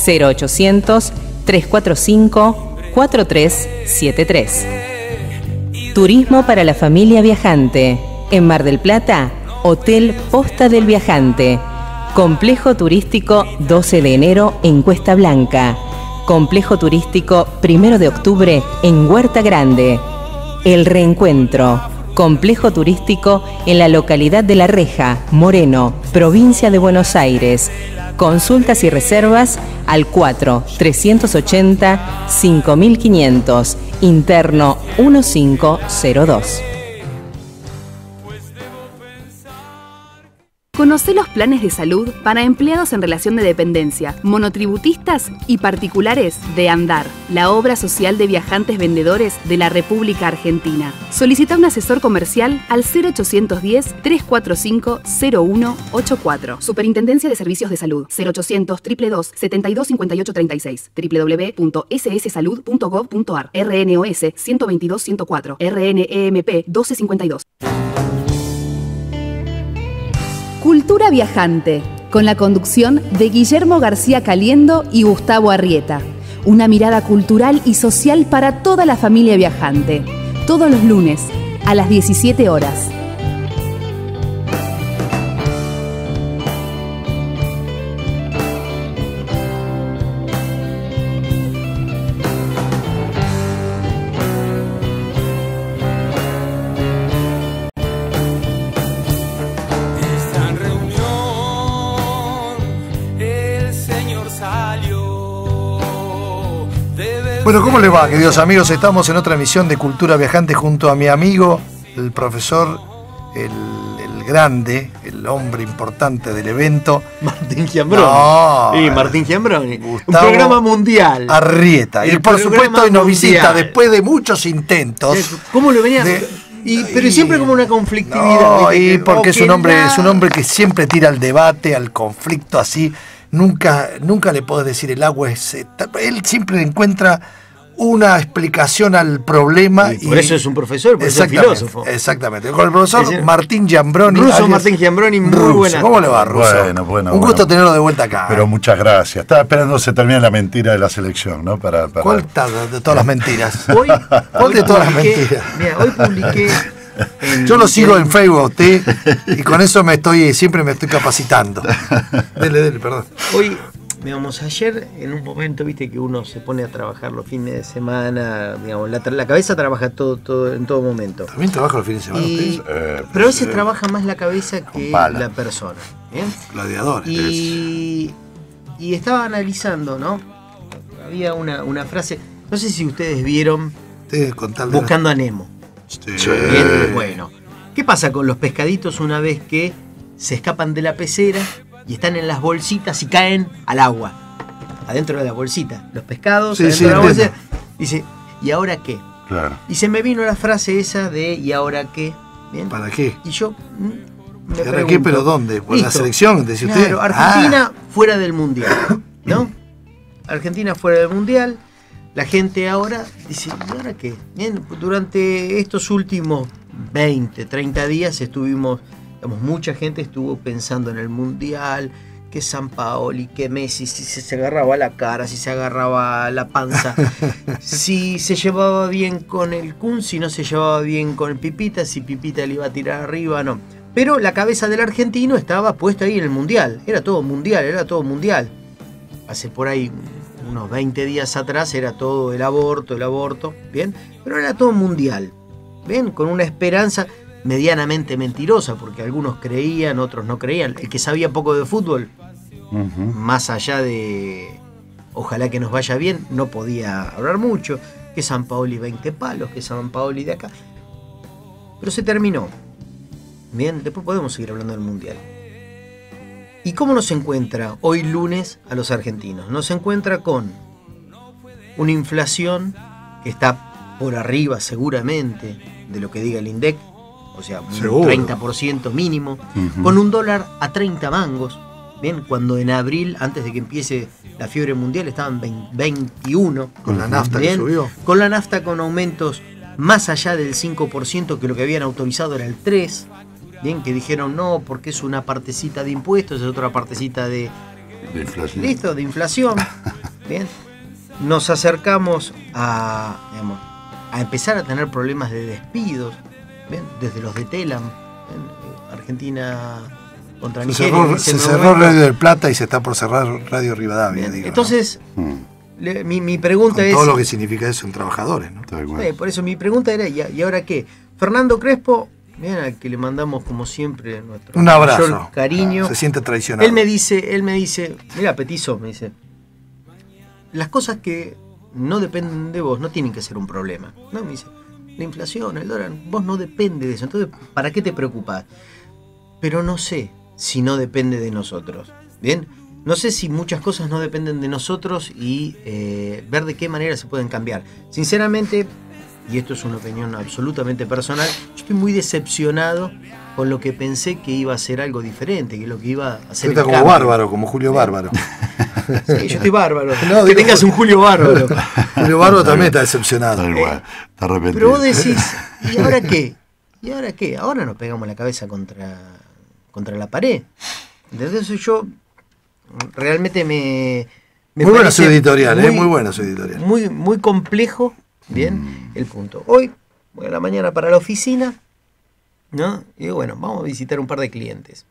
0800-345-4373. Turismo para la familia viajante. En Mar del Plata, Hotel Posta del Viajante. Complejo turístico 12 de enero en Cuesta Blanca. Complejo turístico 1 de octubre en Huerta Grande. El Reencuentro. Complejo turístico en la localidad de La Reja, Moreno, provincia de Buenos Aires. Consultas y reservas al 4-380-5500, interno 1502. Conocé los planes de salud para empleados en relación de dependencia, monotributistas y particulares de Andar, la obra social de viajantes vendedores de la República Argentina. Solicita un asesor comercial al 0810-345-0184. Superintendencia de Servicios de Salud, 0800-222-725836, www.sssalud.gov.ar, RNOS 122-104, RNEMP 1252. Cultura Viajante, con la conducción de Guillermo García Caliendo y Gustavo Arrieta. Una mirada cultural y social para toda la familia viajante. Todos los lunes, a las 17 horas. Bueno, ¿cómo le va, queridos amigos? Estamos en otra emisión de Cultura Viajante junto a mi amigo, el profesor, el grande, el hombre importante del evento, Martín Giambroni. No, sí, Martín Giambroni. Gustavo Un programa mundial. Arrieta. Y por supuesto hoy nos visita después de muchos intentos. ¿Cómo lo venía? Pero siempre como una conflictividad. No, y porque es un hombre que siempre tira al debate, al conflicto así. Nunca le puedo decir el agua es... Él siempre encuentra una explicación al problema. Y por eso es un profesor, por eso es filósofo. Exactamente. Con el profesor Martín Giambroni. Ruso Martín Giambroni, muy buena. ¿Cómo le va, Ruso? Bueno. Un gusto tenerlo de vuelta acá. Pero muchas gracias. Estaba esperando que se termine la mentira de la selección, ¿no? ¿Cuál está de todas las mentiras? ¿Cuál de todas las mentiras? Mira, hoy publiqué... Yo lo sigo en Facebook a usted y con eso siempre me estoy capacitando. Dele, perdón. Hoy, digamos, ayer en un momento, viste que uno se pone a trabajar los fines de semana, digamos, la cabeza trabaja todo en todo momento. ¿También trabaja los fines de semana ustedes? Pero a veces trabaja más la cabeza que la persona. ¿Bien? Gladiadores. Y estaba analizando, ¿no? Había una frase, no sé si ustedes vieron Buscando a Nemo. Sí. Bien, bueno. ¿Qué pasa con los pescaditos una vez que se escapan de la pecera y están en las bolsitas y caen al agua? Adentro de la bolsita. Los pescados adentro de la bolsita. Dice, ¿y ahora qué? Claro. Y se me vino la frase esa de ¿y ahora qué? ¿Bien? ¿Para qué? Y yo me ¿Y ahora pregunto, qué? ¿Pero dónde? ¿Por la selección? Decía usted. Claro, Argentina fuera del Mundial, ¿no? Argentina fuera del Mundial. La gente ahora dice, ¿y ahora qué? Bien, durante estos últimos 20, 30 días mucha gente estuvo pensando en el Mundial, que Sampaoli, que Messi, si se agarraba la cara, si se agarraba la panza, si se llevaba bien con el Kun, si no se llevaba bien con el Pipita, si Pipita le iba a tirar arriba, no. Pero la cabeza del argentino estaba puesta ahí en el Mundial, era todo mundial. Hace por ahí unos 20 días atrás era todo el aborto, ¿bien? Pero era todo mundial, ¿bien? Con una esperanza medianamente mentirosa, porque algunos creían, otros no creían. El que sabía poco de fútbol, más allá de ojalá que nos vaya bien, no podía hablar mucho, que Sampaoli 20 palos, que Sampaoli de acá. Pero se terminó, ¿bien? Después podemos seguir hablando del mundial. ¿Y cómo nos encuentra hoy lunes a los argentinos? Nos encuentra con una inflación que está por arriba seguramente de lo que diga el INDEC, o sea, un 30% mínimo, con un dólar a 30 mangos, bien, cuando en abril, antes de que empiece la fiebre mundial, estaban 21. Con la nafta que subió. Con la nafta con aumentos más allá del 5%, que lo que habían autorizado era el 3%. Bien, que dijeron no, porque es una partecita de impuestos, es otra partecita de inflación. Listo, de inflación. Bien, nos acercamos a empezar a tener problemas de despidos, bien, desde los de Telam, Argentina contra Nigeria. Se cerró Radio del Plata y se está por cerrar Radio Rivadavia. Digo, entonces, ¿no? Mi pregunta con es... todo lo que significa eso en trabajadores, ¿no? Por eso mi pregunta era, ¿y ahora qué? Fernando Crespo, bien, al que le mandamos como siempre nuestro un abrazo, mayor cariño. Se siente traicionado. Él me dice, mira, Petizo, me dice, las cosas que no dependen de vos no tienen que ser un problema. No, me dice, la inflación, el dólar, vos no depende de eso. Entonces, ¿para qué te preocupás? Pero no sé si no depende de nosotros. Bien, no sé si muchas cosas no dependen de nosotros y ver de qué manera se pueden cambiar. Sinceramente, y esto es una opinión absolutamente personal, yo estoy muy decepcionado con lo que pensé que iba a ser algo diferente, que lo que iba a ser. Está como cambio. Bárbaro, como Julio Bárbaro. Sí, yo estoy bárbaro. No, que tengas un Julio Bárbaro. Julio Bárbaro también está decepcionado. Está arrepentido. Pero vos decís, ¿y ahora qué? ¿Y ahora qué? Ahora nos pegamos la cabeza contra la pared. Entonces yo realmente me muy buena su editorial, muy buena su editorial. Muy complejo, bien, el punto. Hoy voy a la mañana para la oficina, ¿no? Y digo, bueno, vamos a visitar un par de clientes.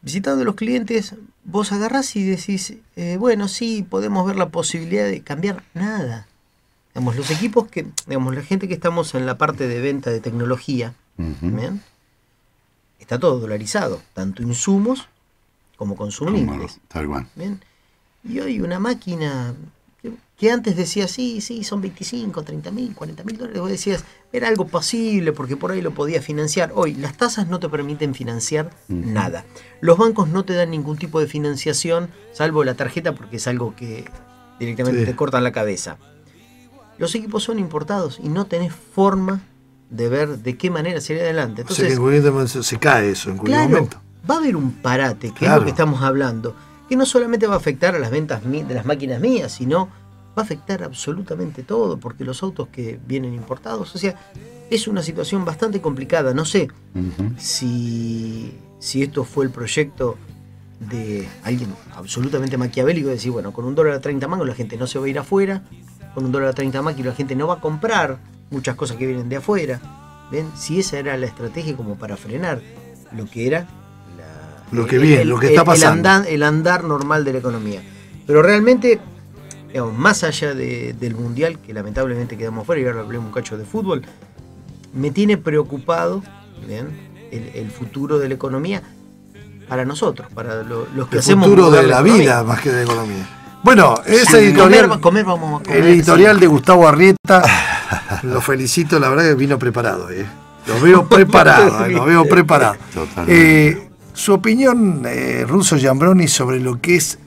Visitando los clientes, vos agarrás y decís, bueno, sí, podemos ver la posibilidad de cambiar nada. Digamos, los equipos que, digamos, la gente que estamos en la parte de venta de tecnología, ¿bien? Está todo dolarizado, tanto insumos como consumibles. Tal cual. ¿Bien? Y hoy una máquina que antes decía, sí, son 25, 30 mil, 40 mil dólares, vos decías, era algo posible porque por ahí lo podía financiar. Hoy las tasas no te permiten financiar nada. Los bancos no te dan ningún tipo de financiación, salvo la tarjeta, porque es algo que directamente te cortan la cabeza. Los equipos son importados y no tenés forma de ver de qué manera salir adelante. Entonces, o sea, que en cualquier momento se cae eso, en cualquier momento. Va a haber un parate, que es lo que estamos hablando, que no solamente va a afectar a las ventas de las máquinas mías, sino va a afectar absolutamente todo, porque los autos que vienen importados, o sea, es una situación bastante complicada. No sé si esto fue el proyecto de alguien absolutamente maquiavélico, de decir, bueno, con $1 a 30 mangos la gente no se va a ir afuera, con $1 a 30 mangos la gente no va a comprar muchas cosas que vienen de afuera. ¿Ven? Si esa era la estrategia como para frenar lo que era lo que está pasando, el andar normal de la economía. Pero realmente, digamos, más allá del Mundial, que lamentablemente quedamos fuera, y ahora hablemos un cacho de fútbol, me tiene preocupado, ¿bien?, el futuro de la economía para nosotros, para los que hacemos el futuro de la vida más que de la economía. Bueno, ese editorial, vamos a comer, el editorial de Gustavo Arrieta, lo felicito, la verdad que vino preparado, lo veo preparado, lo veo preparado. Su opinión, Russo Giambroni, sobre lo que es,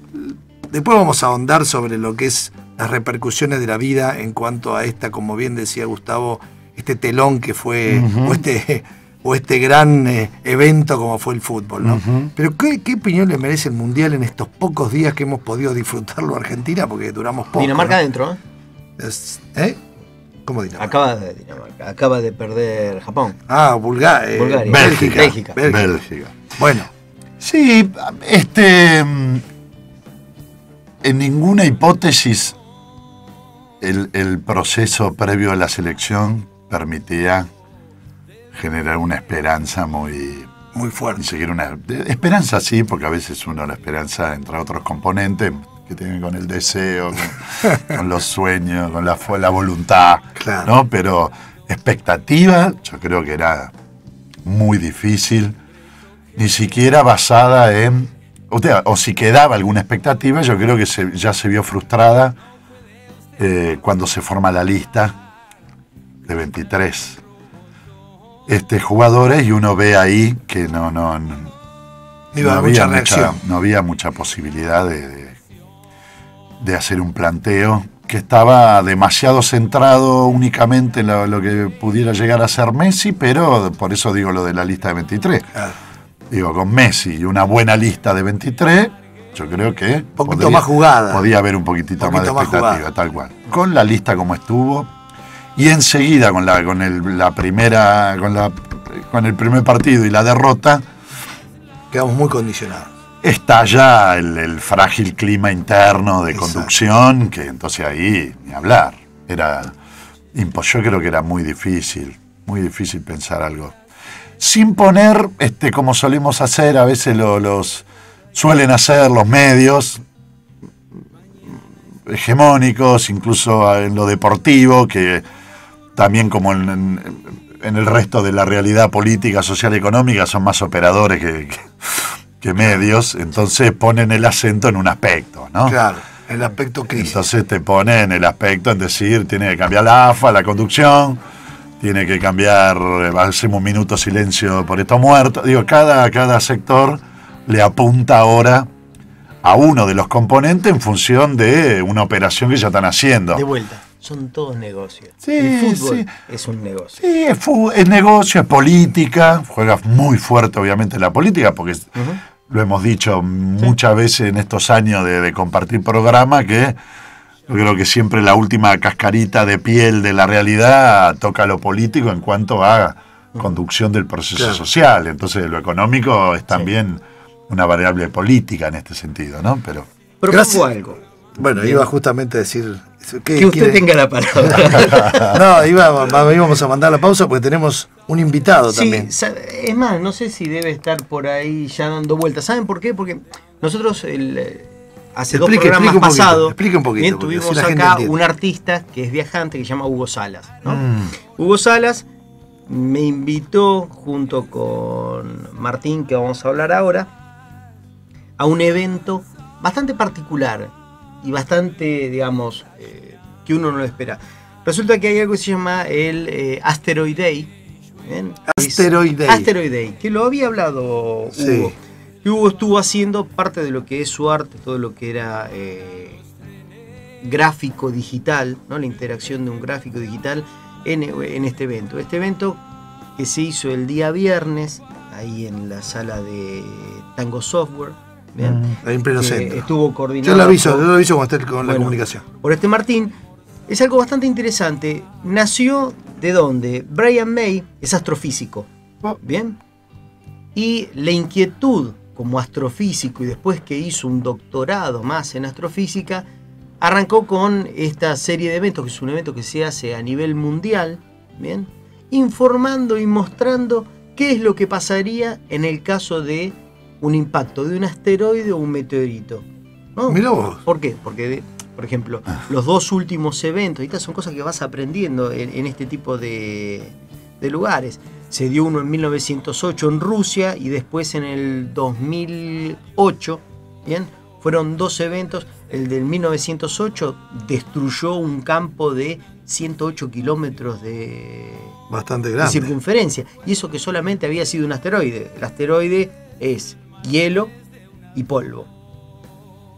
después vamos a ahondar sobre lo que es las repercusiones de la vida en cuanto a esta, como bien decía Gustavo, este telón que fue, o este gran evento como fue el fútbol, ¿no? Pero ¿qué opinión le merece el Mundial en estos pocos días que hemos podido disfrutarlo Argentina? Porque duramos poco. Dinamarca, ¿no? Adentro, ¿Cómo Dinamarca? Acaba de perder Japón. Bulgaria. Bélgica. Bueno. Sí, en ninguna hipótesis el proceso previo a la selección permitía generar una esperanza muy fuerte. Seguir una esperanza, sí, porque a veces la esperanza, entre otros componentes, que tienen con el deseo, con los sueños, con la voluntad, claro, ¿no? Pero expectativa, yo creo que era muy difícil, ni siquiera basada en, o si quedaba alguna expectativa, yo creo que ya se vio frustrada cuando se forma la lista de 23 jugadores, y uno ve ahí que no había mucha posibilidad de hacer un planteo que estaba demasiado centrado únicamente en lo que pudiera llegar a ser Messi, pero por eso digo lo de la lista de 23. Digo, con Messi y una buena lista de 23, yo creo que más jugada. Podía haber un poquitito más de expectativa, tal cual. Con la lista como estuvo, y enseguida con el primer partido y la derrota, quedamos muy condicionados. estalla el frágil clima interno de conducción, que entonces ahí ni hablar. Yo creo que era muy difícil pensar algo. Sin poner, como solemos hacer, a veces los suelen hacer los medios hegemónicos, incluso en lo deportivo, que también como en el resto de la realidad política, social y económica son más operadores que medios, entonces ponen el acento en un aspecto, ¿no? Claro, el aspecto crisis. Entonces te ponen el aspecto en decir, tiene que cambiar la AFA, la conducción, tiene que cambiar, hacemos un minuto de silencio por estos muertos. Digo, cada sector le apunta ahora a uno de los componentes en función de una operación que ya están haciendo. De vuelta, son todos negocios. Sí, el fútbol sí. es un negocio. Sí, es negocio, es política, juega muy fuerte obviamente la política, porque lo hemos dicho muchas veces en estos años de compartir programa, que yo creo que siempre la última cascarita de piel de la realidad toca lo político en cuanto a conducción del proceso social. Entonces lo económico es también una variable política en este sentido, ¿no? Pero propongo algo. Bueno, iba justamente a decir... Que usted tenga la palabra. No, íbamos a mandar la pausa porque tenemos un invitado también. Es más, no sé si debe estar por ahí ya dando vueltas. ¿Saben por qué? Porque nosotros hace dos programas pasados tuvimos acá un artista que es viajante que se llama Hugo Salas, ¿no? Hugo Salas me invitó junto con Martín, que vamos a hablar ahora, a un evento bastante particular y bastante, digamos, que uno no lo espera. Resulta que hay algo que se llama el Asteroid Day. ¿Bien? Asteroid Day, que lo había hablado Hugo. Sí. Y Hugo estuvo haciendo parte de lo que es su arte, todo lo que era gráfico digital, ¿no? La interacción de un gráfico digital en este evento. Este evento que se hizo el día viernes, ahí en la sala de Tango Software. Bien. Ahí en pleno centro. Estuvo coordinado. Yo lo aviso cuando esté con la comunicación. Por Martín. Es algo bastante interesante. Nació ¿de dónde? Brian May es astrofísico. Bien. Y la inquietud como astrofísico, y después que hizo un doctorado más en astrofísica, arrancó con esta serie de eventos, que es un evento que se hace a nivel mundial, bien, informando y mostrando qué es lo que pasaría en el caso de un impacto de un asteroide o un meteorito, ¿no? Mirá vos. ¿Por qué? Porque, por ejemplo, los dos últimos eventos, y estas son cosas que vas aprendiendo en este tipo de lugares. Se dio uno en 1908 en Rusia y después en el 2008, ¿bien? Fueron dos eventos. El del 1908 destruyó un campo de 108 kilómetros bastante de grande, circunferencia. Y eso que solamente había sido un asteroide. El asteroide es hielo y polvo.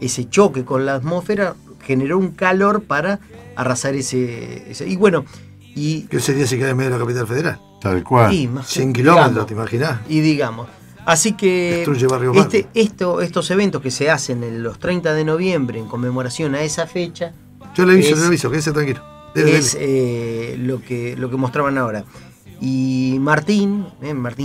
Ese choque con la atmósfera generó un calor para arrasar ese. Y bueno. ¿Qué sería si cae en medio de la capital federal? Tal cual. 100 kilómetros, ¿te imaginás? Y digamos. Así que destruye barrio estos eventos que se hacen en los 30 de noviembre en conmemoración a esa fecha. Yo le aviso, quédese tranquilo. Es lo que mostraban ahora. Y Martín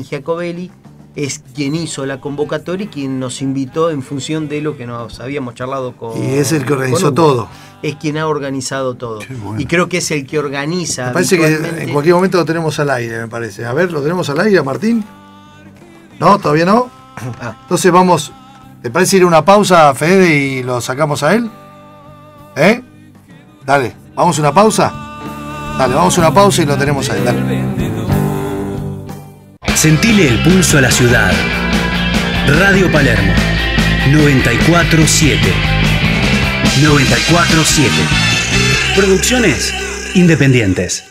Giacobelli es quien hizo la convocatoria y quien nos invitó en función de lo que nos habíamos charlado con. Y es el que organizó todo. Es quien ha organizado todo. Bueno. Y creo que es el que organiza. Me parece que en cualquier momento lo tenemos al aire, me parece. A ver, ¿lo tenemos al aire, Martín? ¿No? ¿Todavía no? Entonces vamos. ¿Te parece ir a una pausa, Fede, y lo sacamos a él? Dale, ¿vamos a una pausa? Dale, vamos a una pausa y lo tenemos a él. Dale. Sentile el pulso a la ciudad. Radio Palermo 94.7. 94.7. Producciones independientes.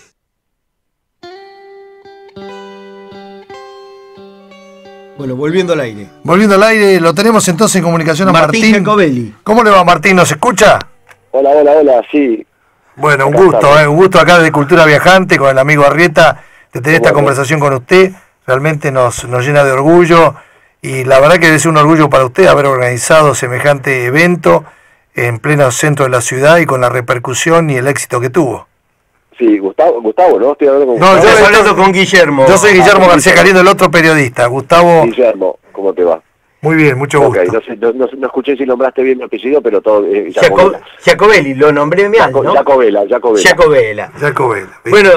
Bueno, volviendo al aire. Volviendo al aire, lo tenemos entonces en comunicación a Martín Giacobelli. ¿Cómo le va, Martín? ¿Nos escucha? Hola, sí. Bueno, un gusto acá de Cultura Viajante con el amigo Arrieta de tener esta conversación con usted. Realmente nos llena de orgullo y la verdad que debe ser un orgullo para usted haber organizado semejante evento en pleno centro de la ciudad y con la repercusión y el éxito que tuvo. Sí, Gustavo, ¿no? Estoy hablando con Gustavo. Yo estoy hablando con Guillermo. Yo soy Guillermo García Caliendo, el otro periodista. Gustavo. Guillermo, ¿cómo te va? Muy bien, mucho gusto. Ok, no escuché si nombraste bien mi apellido, pero todo... Giacobelli, lo nombré mal, ¿no? Giacobella. Bueno,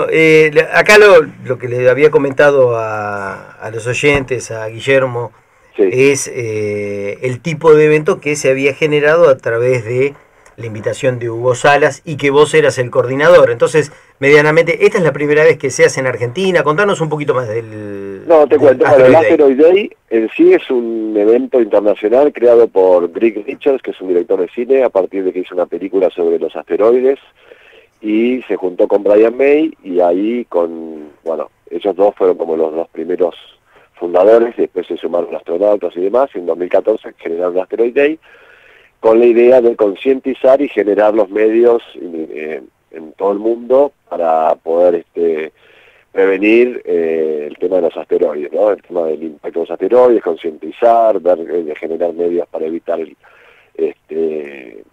acá lo que le había comentado a los oyentes, a Guillermo, Sí. es el tipo de evento que se había generado a través de la invitación de Hugo Salas y que vos eras el coordinador. Entonces, medianamente, esta es la primera vez que se hace en Argentina. Contanos un poquito más del... No, te cuento. Asteroid El Day. Asteroid Day en sí es un evento internacional creado por Greg Richards, que es un director de cine, a partir de que hizo una película sobre los asteroides, y se juntó con Brian May, y ahí ellos dos fueron como los dos primeros fundadores, después se sumaron astronautas y demás, y en 2014 generaron el Asteroid Day, con la idea de concientizar y generar los medios en todo el mundo para poder prevenir el tema de los asteroides, ¿no? El tema del impacto de los asteroides, concientizar, generar medios para evitar el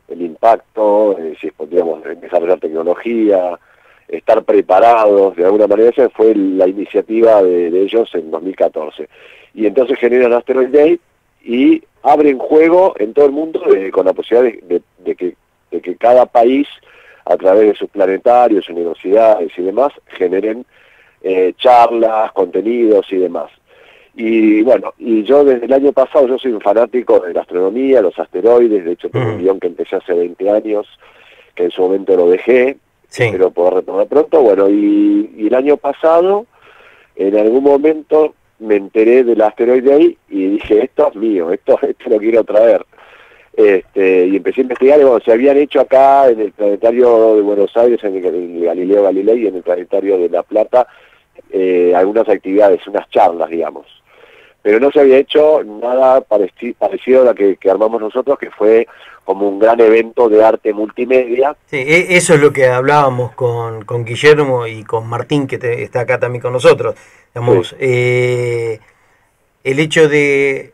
impacto, si podríamos desarrollar tecnología, estar preparados, de alguna manera. Esa fue la iniciativa de ellos en 2014. Y entonces generan Asteroid Day y abren juego en todo el mundo con la posibilidad de que cada país, a través de sus planetarios, universidades y demás, generen charlas, contenidos y demás. Y bueno, y yo desde el año pasado, yo soy un fanático de la astronomía, los asteroides. De hecho tengo un guión que empecé hace 20 años, que en su momento lo dejé, Sí. pero puedo retomar pronto. Bueno, y el año pasado, en algún momento, me enteré del Asteroid Day y dije, esto es mío, esto lo quiero traer. Y empecé a investigar, y bueno, se habían hecho acá en el planetario de Buenos Aires, en el Galileo Galilei, y en el planetario de La Plata, algunas actividades, unas charlas, digamos. Pero no se había hecho nada parecido a la que armamos nosotros, que fue como un gran evento de arte multimedia. Sí, eso es lo que hablábamos con Guillermo y con Martín, que está acá también con nosotros. Digamos, Sí. El hecho de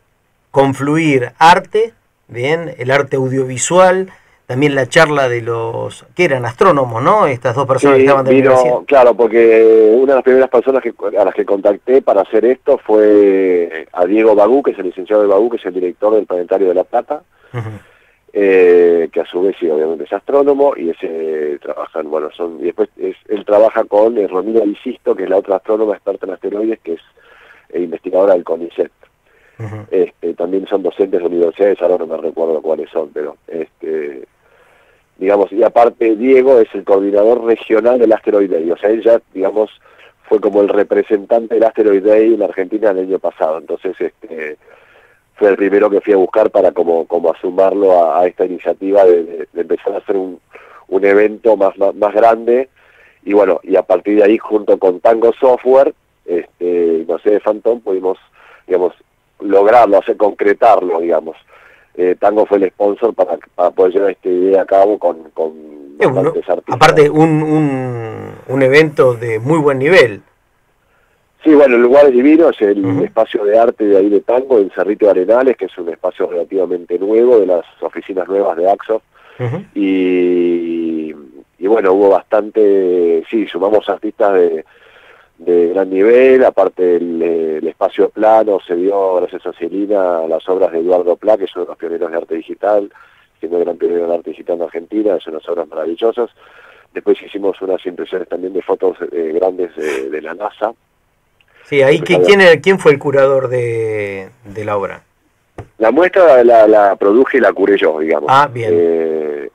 confluir arte, bien, el arte audiovisual, también la charla de los que eran astrónomos, ¿no? Estas dos personas Sí, que estaban de universidad. claro, porque una de las primeras personas a las que contacté para hacer esto fue a Diego Bagú, que es el licenciado de Bagú, que es el director del Planetario de La Plata, que a su vez sí, obviamente es astrónomo, y ese trabajan, y después él trabaja con Romina Lisisto, que es la otra astrónoma experta en asteroides, que es investigadora del CONICET. También son docentes de universidades, ahora no me recuerdo cuáles son, pero digamos, y aparte Diego es el coordinador regional del Asteroid Day, o sea, él ya, digamos, fue como el representante del Asteroid Day en Argentina el año pasado. Entonces fue el primero que fui a buscar para como sumarlo a esta iniciativa de empezar a hacer un evento más grande. Y bueno, y a partir de ahí, junto con Tango Software, no sé, de Phantom, pudimos, digamos, lograrlo, concretarlo, digamos. Tango fue el sponsor para poder llevar esta idea a cabo con bastantes artistas. Aparte, un evento de muy buen nivel. Sí, bueno, el lugar es divino, es el espacio de arte de ahí de Tango, en Cerrito de Arenales, que es un espacio relativamente nuevo, de las oficinas nuevas de Axo. Y bueno, hubo bastante, sí, sumamos artistas de gran nivel. Aparte el espacio plano se dio, gracias a Celina, las obras de Eduardo Pla, que es uno de los pioneros de arte digital, siendo el gran pionero de arte digital en Argentina, son unas obras maravillosas. Después hicimos unas impresiones también de fotos grandes de la NASA. Sí, ahí ¿quién fue el curador de la obra? La muestra la produje y la curé yo, digamos. Ah, bien.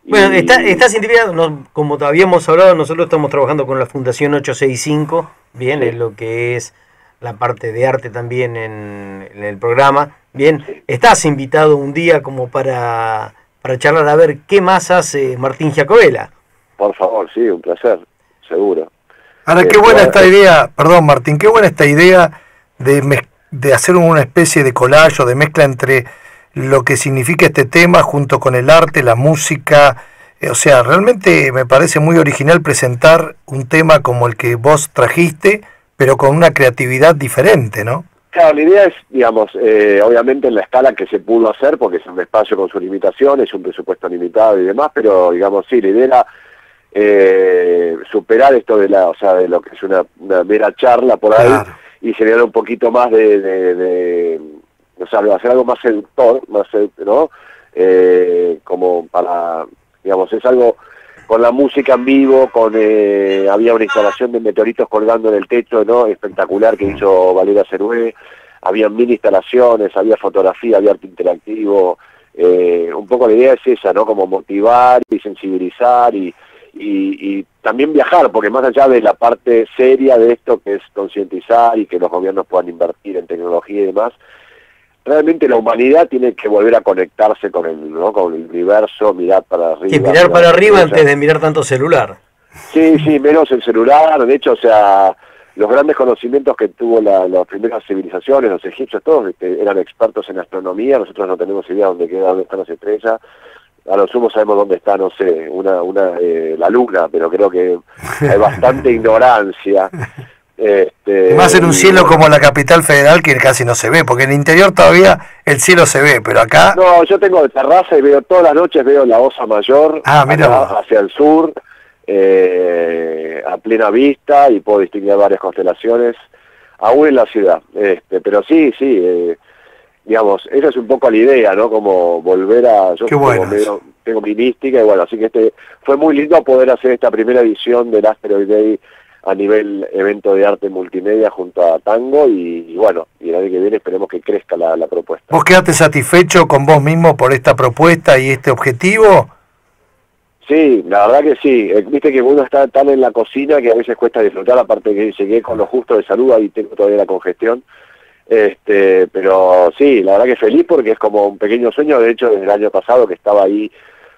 Bueno, está científica, como habíamos hablado, nosotros estamos trabajando con la Fundación 865, bien, Sí. en lo que es la parte de arte también en el programa. Bien, Sí. estás invitado un día como para charlar a ver qué más hace Martín Giacobella. Por favor, sí, un placer, seguro. Ahora, qué buena esta idea, perdón Martín, qué buena esta idea de hacer una especie de collage o de mezcla entre lo que significa este tema junto con el arte, la música. O sea, realmente me parece muy original presentar un tema como el que vos trajiste, pero con una creatividad diferente, ¿no? Claro, la idea es, digamos, obviamente en la escala que se pudo hacer, porque es un espacio con sus limitaciones, un presupuesto limitado y demás, pero digamos, sí, la idea era superar esto de lo que es una mera charla por ahí, Claro. y generar un poquito más de o sea, hacer algo más seductor, ¿no? Como para, digamos, es algo con la música en vivo, había una instalación de meteoritos colgando en el techo, ¿no? Espectacular, que hizo Valeria Cervé, había mini instalaciones, había fotografía, había arte interactivo, un poco la idea es esa, ¿no? Como motivar y sensibilizar y también viajar, porque más allá de la parte seria de esto, que es concientizar y que los gobiernos puedan invertir en tecnología y demás, realmente la humanidad tiene que volver a conectarse con el universo, mirar para arriba. Sí, mirar para arriba antes de mirar tanto celular. Sí, menos el celular. De hecho, o sea, los grandes conocimientos que tuvo las primeras civilizaciones, los egipcios, todos eran expertos en astronomía. Nosotros no tenemos idea dónde están las estrellas. A lo sumo sabemos dónde está, no sé, la luna, pero creo que hay bastante ignorancia. Más en un cielo como la capital federal, que casi no se ve, porque en el interior todavía el cielo se ve, pero acá... No, yo tengo terraza y veo todas las noches, veo la Osa Mayor hacia el sur, a plena vista, y puedo distinguir varias constelaciones, aún en la ciudad. Pero sí, digamos, esa es un poco la idea, ¿no? Como volver a... Yo tengo mi mística, y bueno, así que fue muy lindo poder hacer esta primera edición del Asteroid Day a nivel evento de arte multimedia junto a Tango, y bueno, y el año que viene esperemos que crezca la propuesta. ¿Vos quedaste satisfecho con vos mismo por esta propuesta y este objetivo? Sí, la verdad que sí. Viste que uno está tan en la cocina que a veces cuesta disfrutar, aparte que llegué con lo justo de salud, ahí tengo todavía la congestión. Pero sí, la verdad que feliz, porque es como un pequeño sueño. De hecho, desde el año pasado que estaba ahí,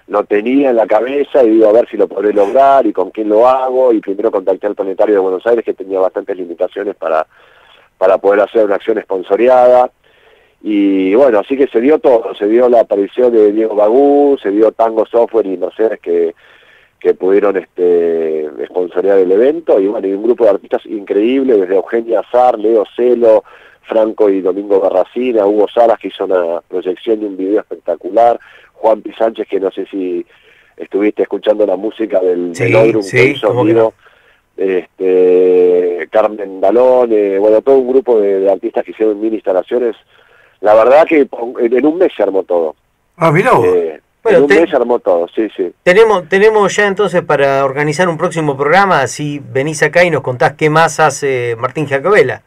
lo tenía en la cabeza y digo, a ver si lo podré lograr y con quién lo hago, y primero contacté al Planetario de Buenos Aires, que tenía bastantes limitaciones para poder hacer una acción esponsoreada, y bueno, así que se dio todo, se dio la aparición de Diego Bagú, se dio Tango Software y Mercedes que pudieron esponsorear el evento, y bueno, y un grupo de artistas increíble, desde Eugenia Azar, Leo Celo, Franco y Domingo Barracina, Hugo Salas, que hizo una proyección y un video espectacular, Juan P. Sánchez, que no sé si estuviste escuchando la música del Odrum, que hizo vivo, Carmen Dalón, bueno, todo un grupo de artistas que hicieron mini instalaciones. La verdad que en un mes se armó todo. Ah, mirá vos. En un mes se armó todo, sí. Tenemos ya entonces para organizar un próximo programa, si venís acá y nos contás qué más hace Martín Giacobella.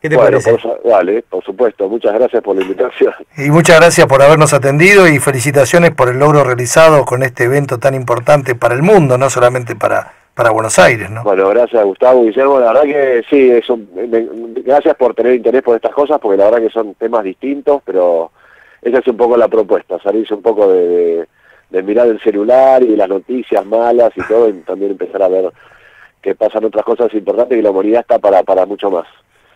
¿Qué te parece? Vale, por supuesto. Muchas gracias por la invitación. Y muchas gracias por habernos atendido, y felicitaciones por el logro realizado con este evento tan importante para el mundo, no solamente para Buenos Aires, ¿no? Bueno, gracias Gustavo, Guillermo. La verdad que sí, gracias por tener interés por estas cosas, porque la verdad que son temas distintos, pero esa es un poco la propuesta, salirse un poco de mirar el celular y las noticias malas y todo, y también empezar a ver que pasan otras cosas importantes, y la humanidad está para mucho más.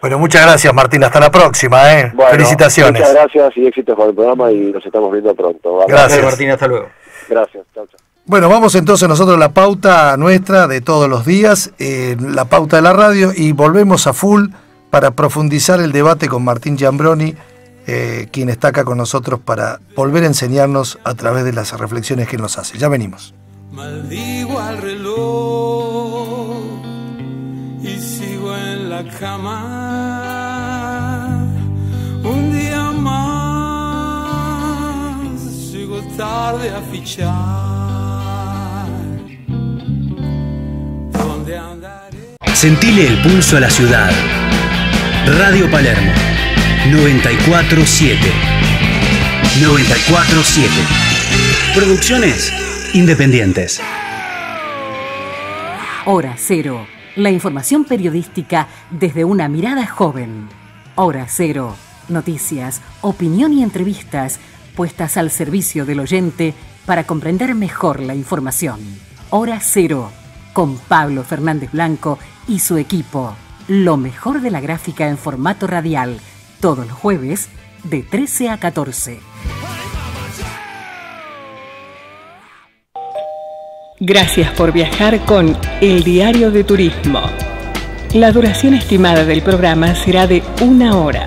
Bueno, muchas gracias, Martín. Hasta la próxima, Bueno, felicitaciones. Muchas gracias y éxitos con el programa, y nos estamos viendo pronto. Gracias, Martín. Hasta luego. Gracias. Chao. Bueno, vamos entonces nosotros a la pauta nuestra de todos los días, la pauta de la radio, y volvemos a full para profundizar el debate con Martín Giambroni, quien está acá con nosotros para volver a enseñarnos a través de las reflexiones que él nos hace. Ya venimos. Maldigo al reloj y sigo en la cama. Un día más, sigo tarde a fichar. ¿Dónde andaré? Sentile el pulso a la ciudad. Radio Palermo 94.7. 94.7. Producciones independientes. Hora Cero. La información periodística desde una mirada joven. Hora Cero. Noticias, opinión y entrevistas puestas al servicio del oyente para comprender mejor la información. Hora Cero. Con Pablo Fernández Blanco y su equipo. Lo mejor de la gráfica en formato radial. Todos los jueves de 13 a 14. Gracias por viajar con El Diario de Turismo. La duración estimada del programa será de 1 hora.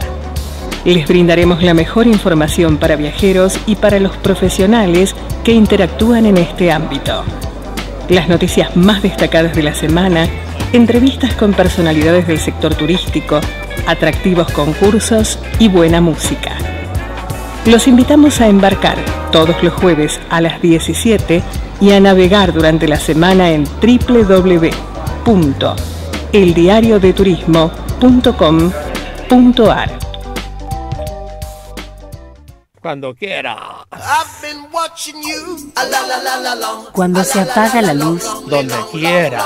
Les brindaremos la mejor información para viajeros y para los profesionales que interactúan en este ámbito. Las noticias más destacadas de la semana, entrevistas con personalidades del sector turístico, atractivos concursos y buena música. Los invitamos a embarcar todos los jueves a las 17 y a navegar durante la semana en www.eldiariodeturismo.com.ar. Cuando quiera. Cuando se apaga la luz, Donde quiera.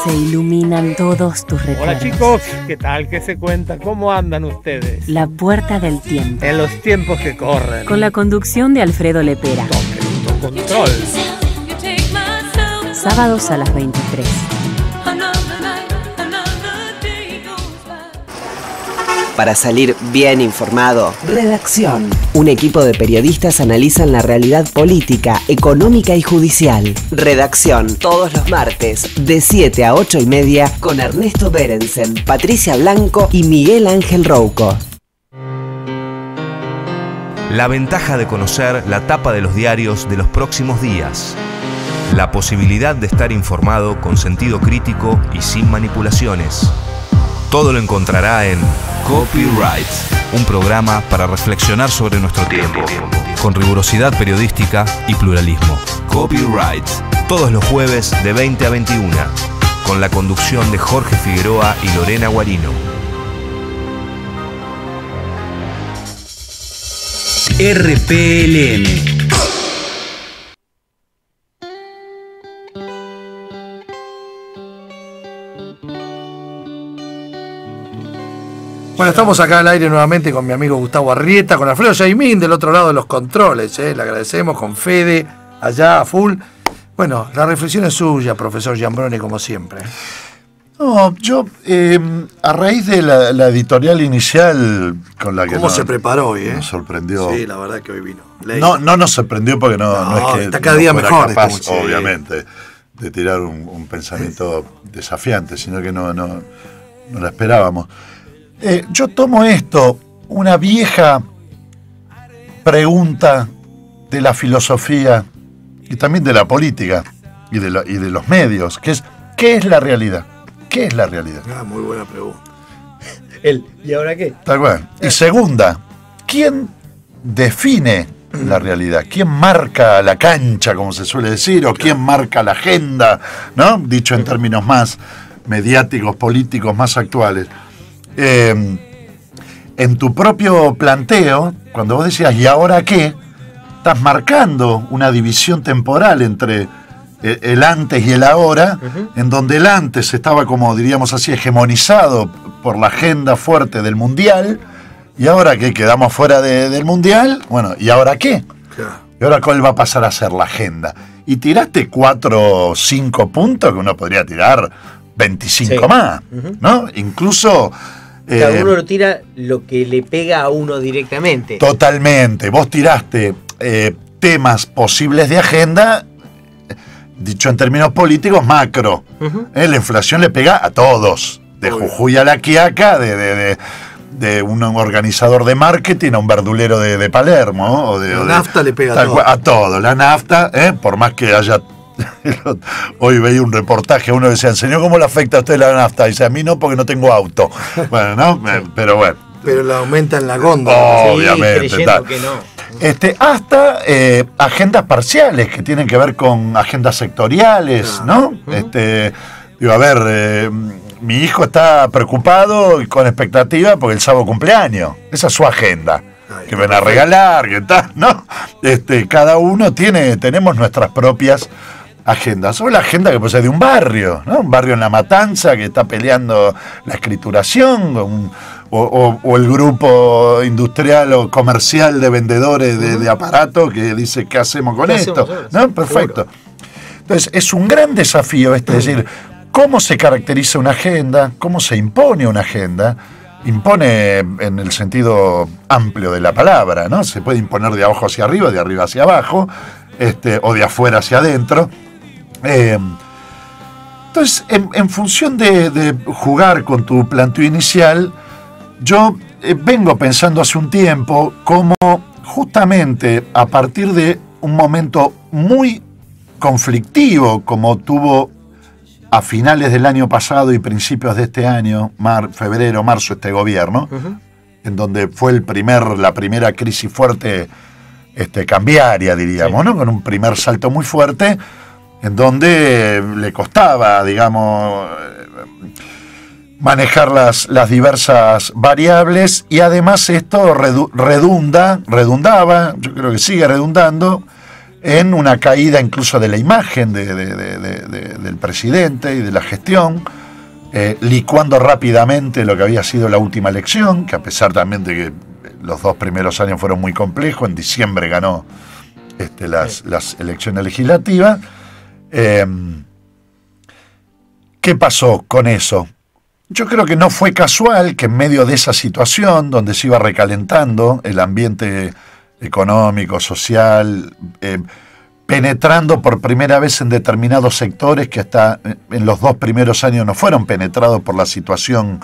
se iluminan todos tus recuerdos. Hola chicos, ¿qué tal? ¿Qué se cuenta? ¿Cómo andan ustedes? La puerta del tiempo. En los tiempos que corren. Con la conducción de Alfredo Lepera. Control. Sábados a las 23. Para salir bien informado, Redacción. Un equipo de periodistas analizan la realidad política, económica y judicial. Redacción. Todos los martes, de 7 a 8 y media, con Ernesto Berensen, Patricia Blanco y Miguel Ángel Rouco. La ventaja de conocer la tapa de los diarios de los próximos días. La posibilidad de estar informado con sentido crítico y sin manipulaciones. Todo lo encontrará en Copyright, un programa para reflexionar sobre nuestro tiempo, con rigurosidad periodística y pluralismo. Copyright, todos los jueves de 20 a 21, con la conducción de Jorge Figueroa y Lorena Guarino. RPLM. Bueno, estamos acá al aire nuevamente con mi amigo Gustavo Arrieta, con Alfredo Yaimín del otro lado de los controles, le agradecemos, con Fede allá a full. Bueno, la reflexión es suya, profesor Giambrone, como siempre. No, yo, a raíz de la editorial inicial con la que ¿Cómo se preparó hoy, nos sorprendió? Sí, la verdad que hoy vino. No nos sorprendió porque no es que está cada día mejor, capaz, obviamente, de tirar un pensamiento desafiante, sino que no la esperábamos. Yo tomo esto, una vieja pregunta de la filosofía y también de la política y de los medios, que es, ¿qué es la realidad? ¿Qué es la realidad? Muy buena pregunta. ¿Y ahora qué? Tal cual. Y segunda, ¿quién define la realidad? ¿Quién marca la cancha, como se suele decir? ¿O quién marca la agenda? ¿No? Dicho en términos más mediáticos, políticos, más actuales. En tu propio planteo, cuando vos decías ¿y ahora qué?, estás marcando una división temporal entre el antes y el ahora, en donde el antes estaba, como diríamos así, hegemonizado por la agenda fuerte del Mundial, y ahora que quedamos fuera del Mundial, bueno, ¿y ahora qué? Claro. ¿Y ahora cuál va a pasar a ser la agenda? Y tiraste 4 o 5 puntos que uno podría tirar 25 más, ¿no? Incluso... Cada uno lo tira lo que le pega a uno directamente. Totalmente. Vos tiraste temas posibles de agenda, dicho en términos políticos, macro. La inflación le pega a todos, de Jujuy a La Quiaca, de un organizador de marketing a un verdulero de Palermo. O la nafta le pega a todo. A todo. La nafta, por más que haya... Hoy veía un reportaje, uno decía, señor, ¿cómo le afecta a usted la nafta? Dice, a mí no, porque no tengo auto. Bueno, ¿no? Pero bueno. Pero la aumenta en la góndola. Obviamente. Sí, creyendo que no. Hasta agendas parciales que tienen que ver con agendas sectoriales, ¿no? Digo, a ver, mi hijo está preocupado y con expectativa porque el sábado cumpleaños. Esa es su agenda. Que van a regalar, que tal, ¿no? Cada uno tenemos nuestras propias agendas. O la agenda que puede ser de un barrio, ¿no? Un barrio en La Matanza que está peleando la escrituración, o el grupo industrial o comercial de vendedores de aparatos que dice, ¿qué hacemos con esto? ¿No? Perfecto. Entonces, es un gran desafío es decir, ¿cómo se caracteriza una agenda? ¿Cómo se impone una agenda? Impone en el sentido amplio de la palabra, ¿no? Se puede imponer de abajo hacia arriba, de arriba hacia abajo, o de afuera hacia adentro. Entonces, en función de jugar con tu planteo inicial, yo vengo pensando hace un tiempo cómo justamente a partir de un momento muy conflictivo como tuvo a finales del año pasado y principios de este año, febrero, marzo, este gobierno, en donde fue la primera crisis fuerte cambiaria, diríamos, ¿no? Con un primer salto muy fuerte, en donde le costaba, digamos, manejar las diversas variables, y además esto redundaba, yo creo que sigue redundando, en una caída incluso de la imagen del presidente y de la gestión, licuando rápidamente lo que había sido la última elección, que a pesar también de que los 2 primeros años fueron muy complejos, en diciembre ganó las elecciones legislativas. ¿Qué pasó con eso? Yo creo que no fue casual que en medio de esa situación, donde se iba recalentando el ambiente económico, social, penetrando por primera vez en determinados sectores que hasta en los 2 primeros años no fueron penetrados por la situación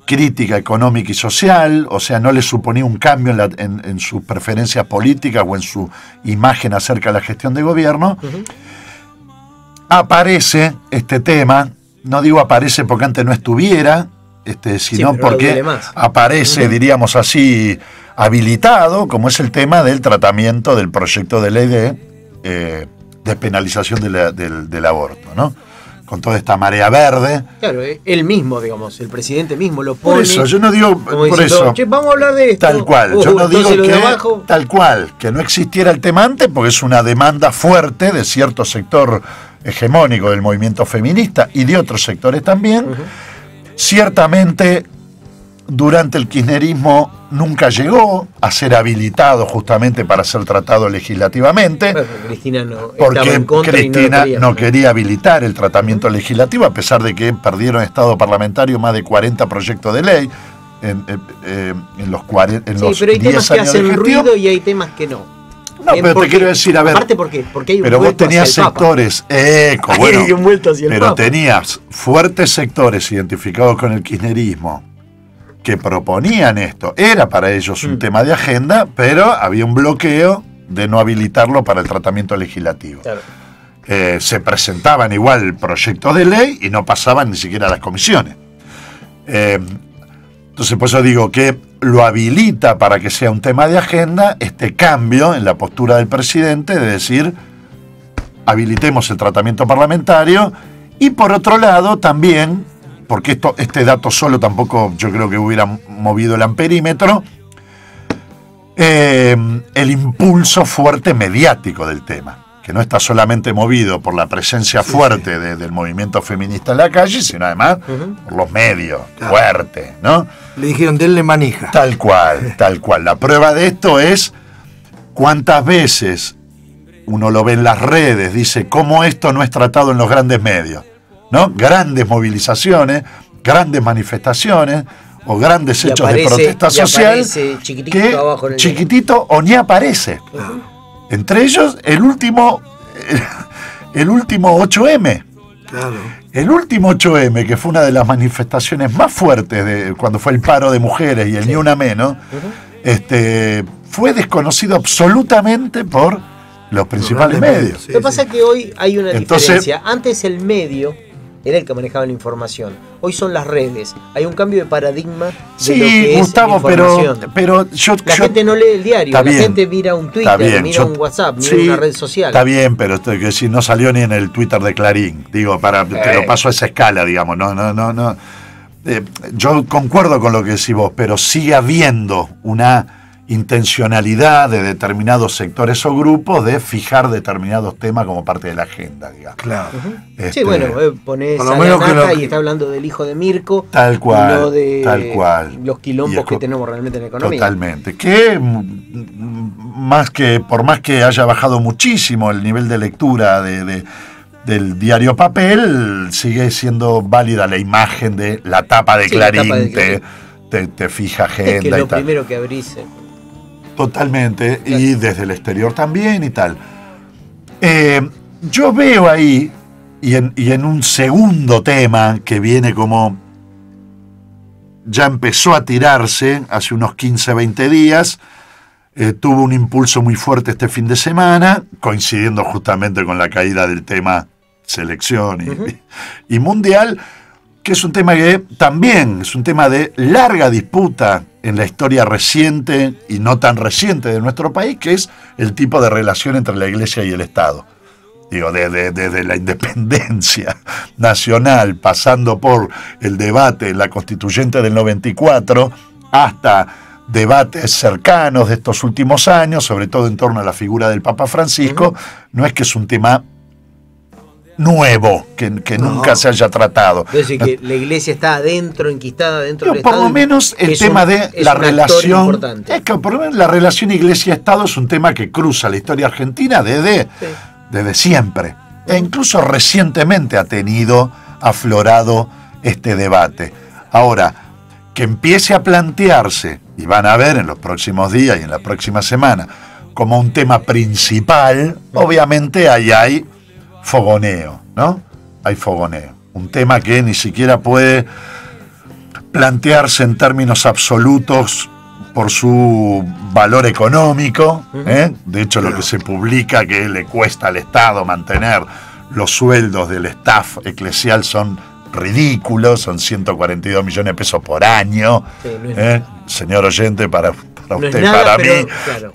crítica económica y social, o sea, no le suponía un cambio en sus preferencias políticas o en su imagen acerca de la gestión de gobierno. Aparece este tema, no digo aparece porque antes no estuviera, sino porque aparece, diríamos así, habilitado, como es el tema del tratamiento del proyecto de ley de despenalización del aborto, ¿no? Con toda esta marea verde. Claro, él mismo, digamos, el presidente mismo lo pone. Por eso, yo no digo, por eso. Che, vamos a hablar de esto. Tal cual, yo no digo que no existiera el tema antes, porque es una demanda fuerte de cierto sector hegemónico del movimiento feminista y de otros sectores también. Ciertamente, durante el kirchnerismo nunca llegó a ser habilitado justamente para ser tratado legislativamente, Cristina no, porque en contra Cristina no quería habilitar el tratamiento legislativo, a pesar de que perdieron en estado parlamentario más de 40 proyectos de ley en los 40, en los 10 años de gestión. Pero hay temas que hacen ruido y hay temas que no. No, pero te quiero decir, a ver. Aparte, ¿por qué? Porque hay un pero vos tenías sectores, pero tenías fuertes sectores identificados con el kirchnerismo que proponían esto. Era para ellos un tema de agenda, pero había un bloqueo de no habilitarlo para el tratamiento legislativo. Claro. Se presentaban igual proyectos de ley y no pasaban ni siquiera a las comisiones. Entonces, por eso digo que lo habilita para que sea un tema de agenda este cambio en la postura del presidente de decir, habilitemos el tratamiento parlamentario, y por otro lado también, porque este dato solo tampoco yo creo que hubiera movido el amperímetro, el impulso fuerte mediático del tema, que no está solamente movido por la presencia fuerte del movimiento feminista en la calle, sino además por los medios, fuerte, ¿no? Le dijeron, denle manija. Tal cual, tal cual. La prueba de esto es cuántas veces uno lo ve en las redes, dice, cómo esto no es tratado en los grandes medios, ¿no? Grandes movilizaciones, grandes manifestaciones o grandes hechos de protesta social chiquitito, abajo en el chiquitito o ni aparece. Entre ellos el último 8M. Claro. El último 8M, que fue una de las manifestaciones más fuertes de cuando fue el paro de mujeres y el Ni Una Menos, fue desconocido absolutamente por los principales medios. Lo que pasa es que hoy hay una diferencia. Antes el medio era el que manejaba la información. Hoy son las redes. Hay un cambio de paradigma de lo que Gustavo, es la información. pero la gente no lee el diario, la gente mira un Twitter, mira un WhatsApp, mira una red social. Está bien, pero que si no salió ni en el Twitter de Clarín, digo, te lo paso a esa escala, digamos, no. Yo concuerdo con lo que decís vos, pero sigue habiendo una intencionalidad de determinados sectores o grupos de fijar determinados temas como parte de la agenda, digamos. Claro. Sí, bueno, ponés a la nata y está hablando del hijo de Mirko. Tal cual, no de tal cual. Los quilombos que tenemos realmente en la economía. Totalmente. Que por más que haya bajado muchísimo el nivel de lectura del diario papel, sigue siendo válida la imagen de la tapa de Clarín, te fija agenda. Es que lo primero que abrís. Totalmente, y desde el exterior también y tal. Yo veo ahí, y en un segundo tema que viene como ya empezó a tirarse hace unos 15, 20 días, tuvo un impulso muy fuerte este fin de semana, coincidiendo justamente con la caída del tema selección y mundial, que es un tema que también es un tema de larga disputa en la historia reciente y no tan reciente de nuestro país, que es el tipo de relación entre la Iglesia y el Estado. Digo, desde la independencia nacional, pasando por el debate en la Constituyente del 94, hasta debates cercanos de estos últimos años, sobre todo en torno a la figura del Papa Francisco, no es que es un tema nuevo, que nunca se haya tratado. Es decir, que la Iglesia está adentro, enquistada dentro del Estado. Por lo menos el tema de la relación, es que por lo menos la relación Iglesia-Estado es un tema que cruza la historia argentina desde siempre. E incluso recientemente ha aflorado este debate. Ahora, que empiece a plantearse, y van a ver en los próximos días y en la próxima semana, como un tema principal, obviamente ahí hay fogoneo, ¿no? Hay fogoneo. Un tema que ni siquiera puede plantearse en términos absolutos por su valor económico, ¿eh? De hecho, lo que se publica que le cuesta al Estado mantener los sueldos del staff eclesial son ridículos, son 142 millones de pesos por año. Sí, señor oyente, para usted, nada, para mí, claro,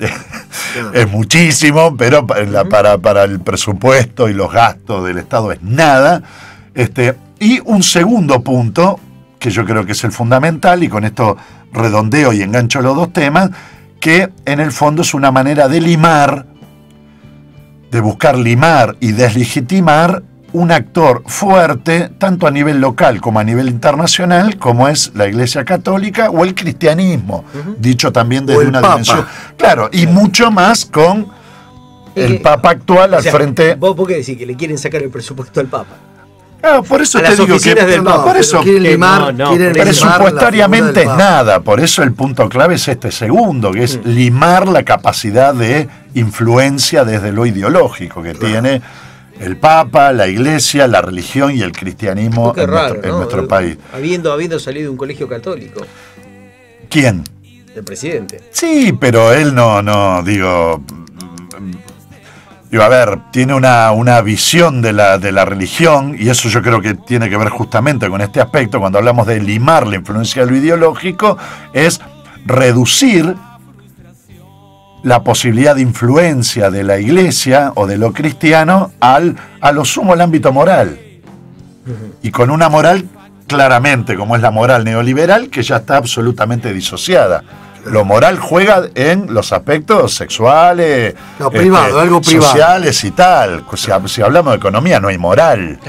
es muchísimo, pero para el presupuesto y los gastos del Estado es nada. Y un segundo punto, que yo creo que es el fundamental, y con esto redondeo y engancho los dos temas, que en el fondo es una manera de buscar limar y deslegitimar un actor fuerte, tanto a nivel local como a nivel internacional, como es la Iglesia Católica o el cristianismo, dicho también desde una dimensión. Claro, y mucho más con el Papa actual al frente. ¿Vos por qué decís que le quieren sacar el presupuesto al Papa? Claro, por eso te digo que por eso presupuestariamente es nada, por eso el punto clave es este segundo, que es limar la capacidad de influencia desde lo ideológico que tiene el Papa, la Iglesia, la religión y el cristianismo en nuestro país. Habiendo salido de un colegio católico. ¿Quién? El presidente. Sí, pero él digo, a ver, tiene una visión de la religión, y eso yo creo que tiene que ver justamente con este aspecto, cuando hablamos de limar la influencia de lo ideológico, es reducir la posibilidad de influencia de la Iglesia o de lo cristiano a lo sumo al ámbito moral. Y con una moral claramente, como es la moral neoliberal, que ya está absolutamente disociada. Lo moral juega en los aspectos sexuales, privado, algo privado, sociales y tal. Si hablamos de economía, no hay moral.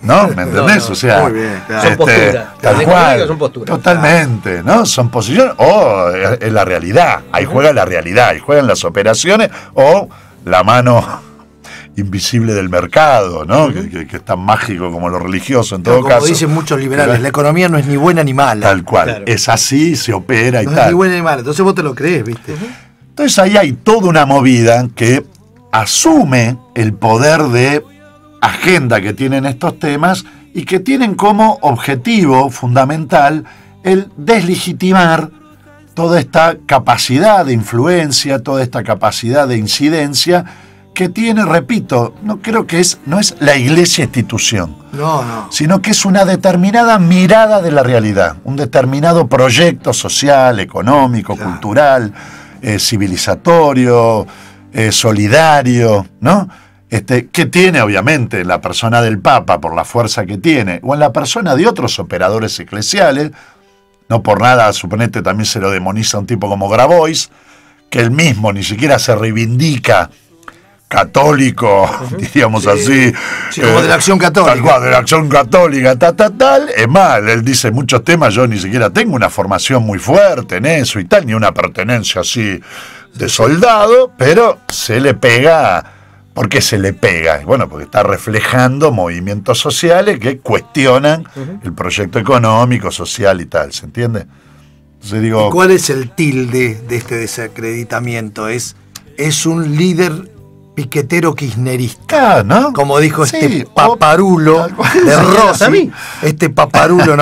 ¿No? ¿Me entendés? No. O sea, muy bien, claro. Son posturas. Tal cual. Son posturas. Totalmente, ¿no? Son posiciones o es la realidad. Ahí juega la realidad, ahí juegan las operaciones o la mano invisible del mercado, ¿no? Que es tan mágico como lo religioso en todo caso. Como dicen muchos liberales, la economía no es ni buena ni mala. Tal cual, claro. Es así, se opera y tal. No es ni buena ni mala, entonces vos te lo crees, ¿viste? Entonces ahí hay toda una movida que asume el poder de agenda que tienen estos temas y que tienen como objetivo fundamental el deslegitimar toda esta capacidad de influencia, toda esta capacidad de incidencia que tiene, repito, no es la Iglesia institución, sino que es una determinada mirada de la realidad, un determinado proyecto social, económico, cultural, civilizatorio, solidario, ¿no? Que tiene obviamente la persona del Papa por la fuerza que tiene, o en la persona de otros operadores eclesiales. No por nada, suponete, también se lo demoniza a un tipo como Grabois, que él mismo ni siquiera se reivindica católico, diríamos así. Sí, como de la Acción Católica. Tal cual, de la Acción Católica, tal. Es más, él dice muchos temas, yo ni siquiera tengo una formación muy fuerte en eso y tal, ni una pertenencia así de soldado, pero se le pega. ¿Por qué se le pega? Bueno, porque está reflejando movimientos sociales que cuestionan el proyecto económico, social y tal, ¿se entiende? Entonces digo, ¿y cuál es el tilde de este desacreditamiento? Es un líder piquetero kirchnerista, ¿no? Como dijo este paparulo de Rossi. Este paparulo,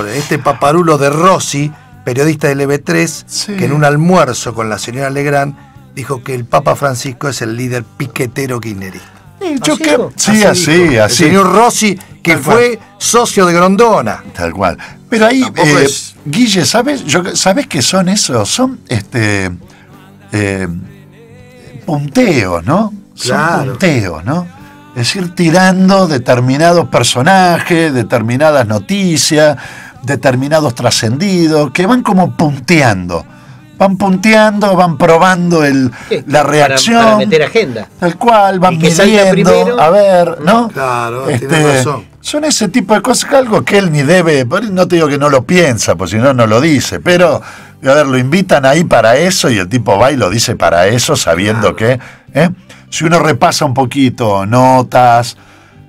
este paparulo de Rossi, periodista del EB3, que en un almuerzo con la señora Legrand dijo que el Papa Francisco es el líder piquetero kirchnerista. Sí, así. El señor Rossi, que fue socio de Grondona. Tal cual. Pero ahí, Guille, ¿sabes qué son esos? Son punteos, ¿no? Claro. Son punteos, ¿no? Es decir, tirando determinados personajes, determinadas noticias, determinados trascendidos, que van como punteando. Van punteando, van probando la reacción. Para meter agenda. Tal cual, van midiendo, a ver, ¿no? Claro, tiene razón. Son ese tipo de cosas, algo que él ni debe, no te digo que no lo piensa, pues si no, no lo dice, pero, a ver, lo invitan ahí para eso y el tipo va y lo dice para eso, sabiendo que, si uno repasa un poquito notas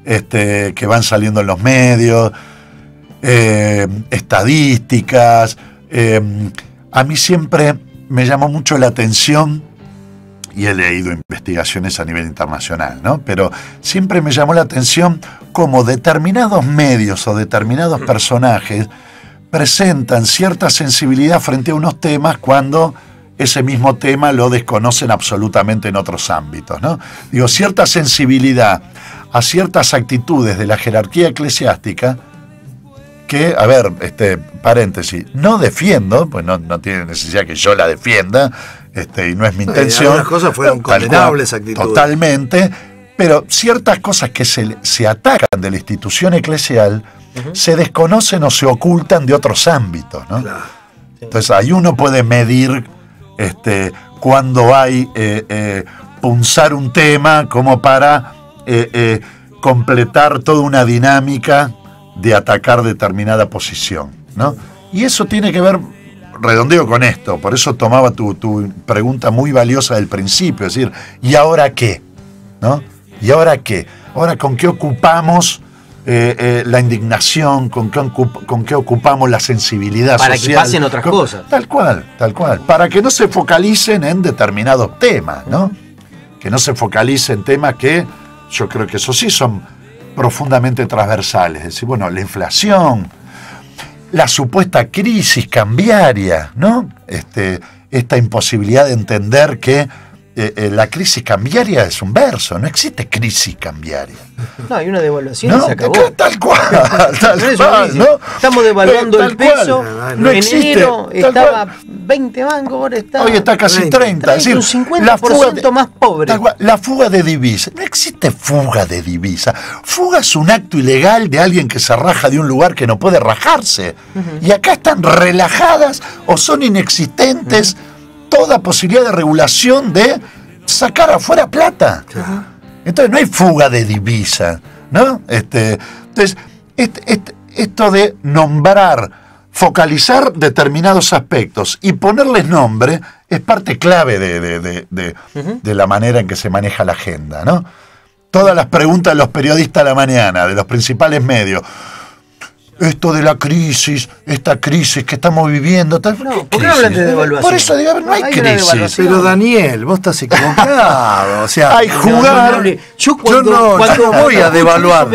que van saliendo en los medios, estadísticas, a mí siempre me llamó mucho la atención, y he leído investigaciones a nivel internacional, ¿no? Pero siempre me llamó la atención cómo determinados medios o determinados personajes presentan cierta sensibilidad frente a unos temas cuando ese mismo tema lo desconocen absolutamente en otros ámbitos, ¿no? Digo, cierta sensibilidad a ciertas actitudes de la jerarquía eclesiástica que, a ver, paréntesis, no defiendo, pues no tiene necesidad que yo la defienda, y no es mi intención. Algunas cosas fueron condenables actitudes. Totalmente, pero ciertas cosas que se atacan de la institución eclesial se desconocen o se ocultan de otros ámbitos, ¿no? Claro. Entonces ahí uno puede medir cuando hay punzar un tema como para completar toda una dinámica de atacar determinada posición, ¿no? Y eso tiene que ver, redondeo con esto, por eso tomaba tu pregunta muy valiosa del principio, es decir, ¿y ahora qué? ¿No? ¿Y ahora qué? Ahora, ¿con qué ocupamos la indignación? ¿Con qué ocupamos la sensibilidad para social? Para que pasen otras cosas. Tal cual. Para que no se focalicen en determinados temas, ¿no? Que no se focalicen en temas que yo creo que eso sí son profundamente transversales. Es decir, bueno, la inflación, la supuesta crisis cambiaria, ¿no? Esta imposibilidad de entender que la crisis cambiaria es un verso, no existe crisis cambiaria. No, hay una devaluación, ¿no? Y se acabó. Tal cual, ¿no? Estamos devaluando el peso. No existe, en enero estaba 20 mangos, ahora está. Hoy está casi 30. Es decir, un 50% más pobre. La fuga de divisas. No existe fuga de divisas. Fuga es un acto ilegal de alguien que se raja de un lugar que no puede rajarse. Y acá están relajadas o son inexistentes toda posibilidad de regulación de sacar afuera plata. Entonces no hay fuga de divisa, ¿no? Entonces, esto de nombrar, focalizar determinados aspectos y ponerles nombre es parte clave de la manera en que se maneja la agenda, ¿no? Todas las preguntas de los periodistas a la mañana, de los principales medios. Esto de la crisis, esta crisis que estamos viviendo. No, ¿por qué no hablan de devaluación? Por eso digo, no hay crisis. Pero Daniel, vos estás equivocado. O sea, hay jugar. Yo no voy a devaluar.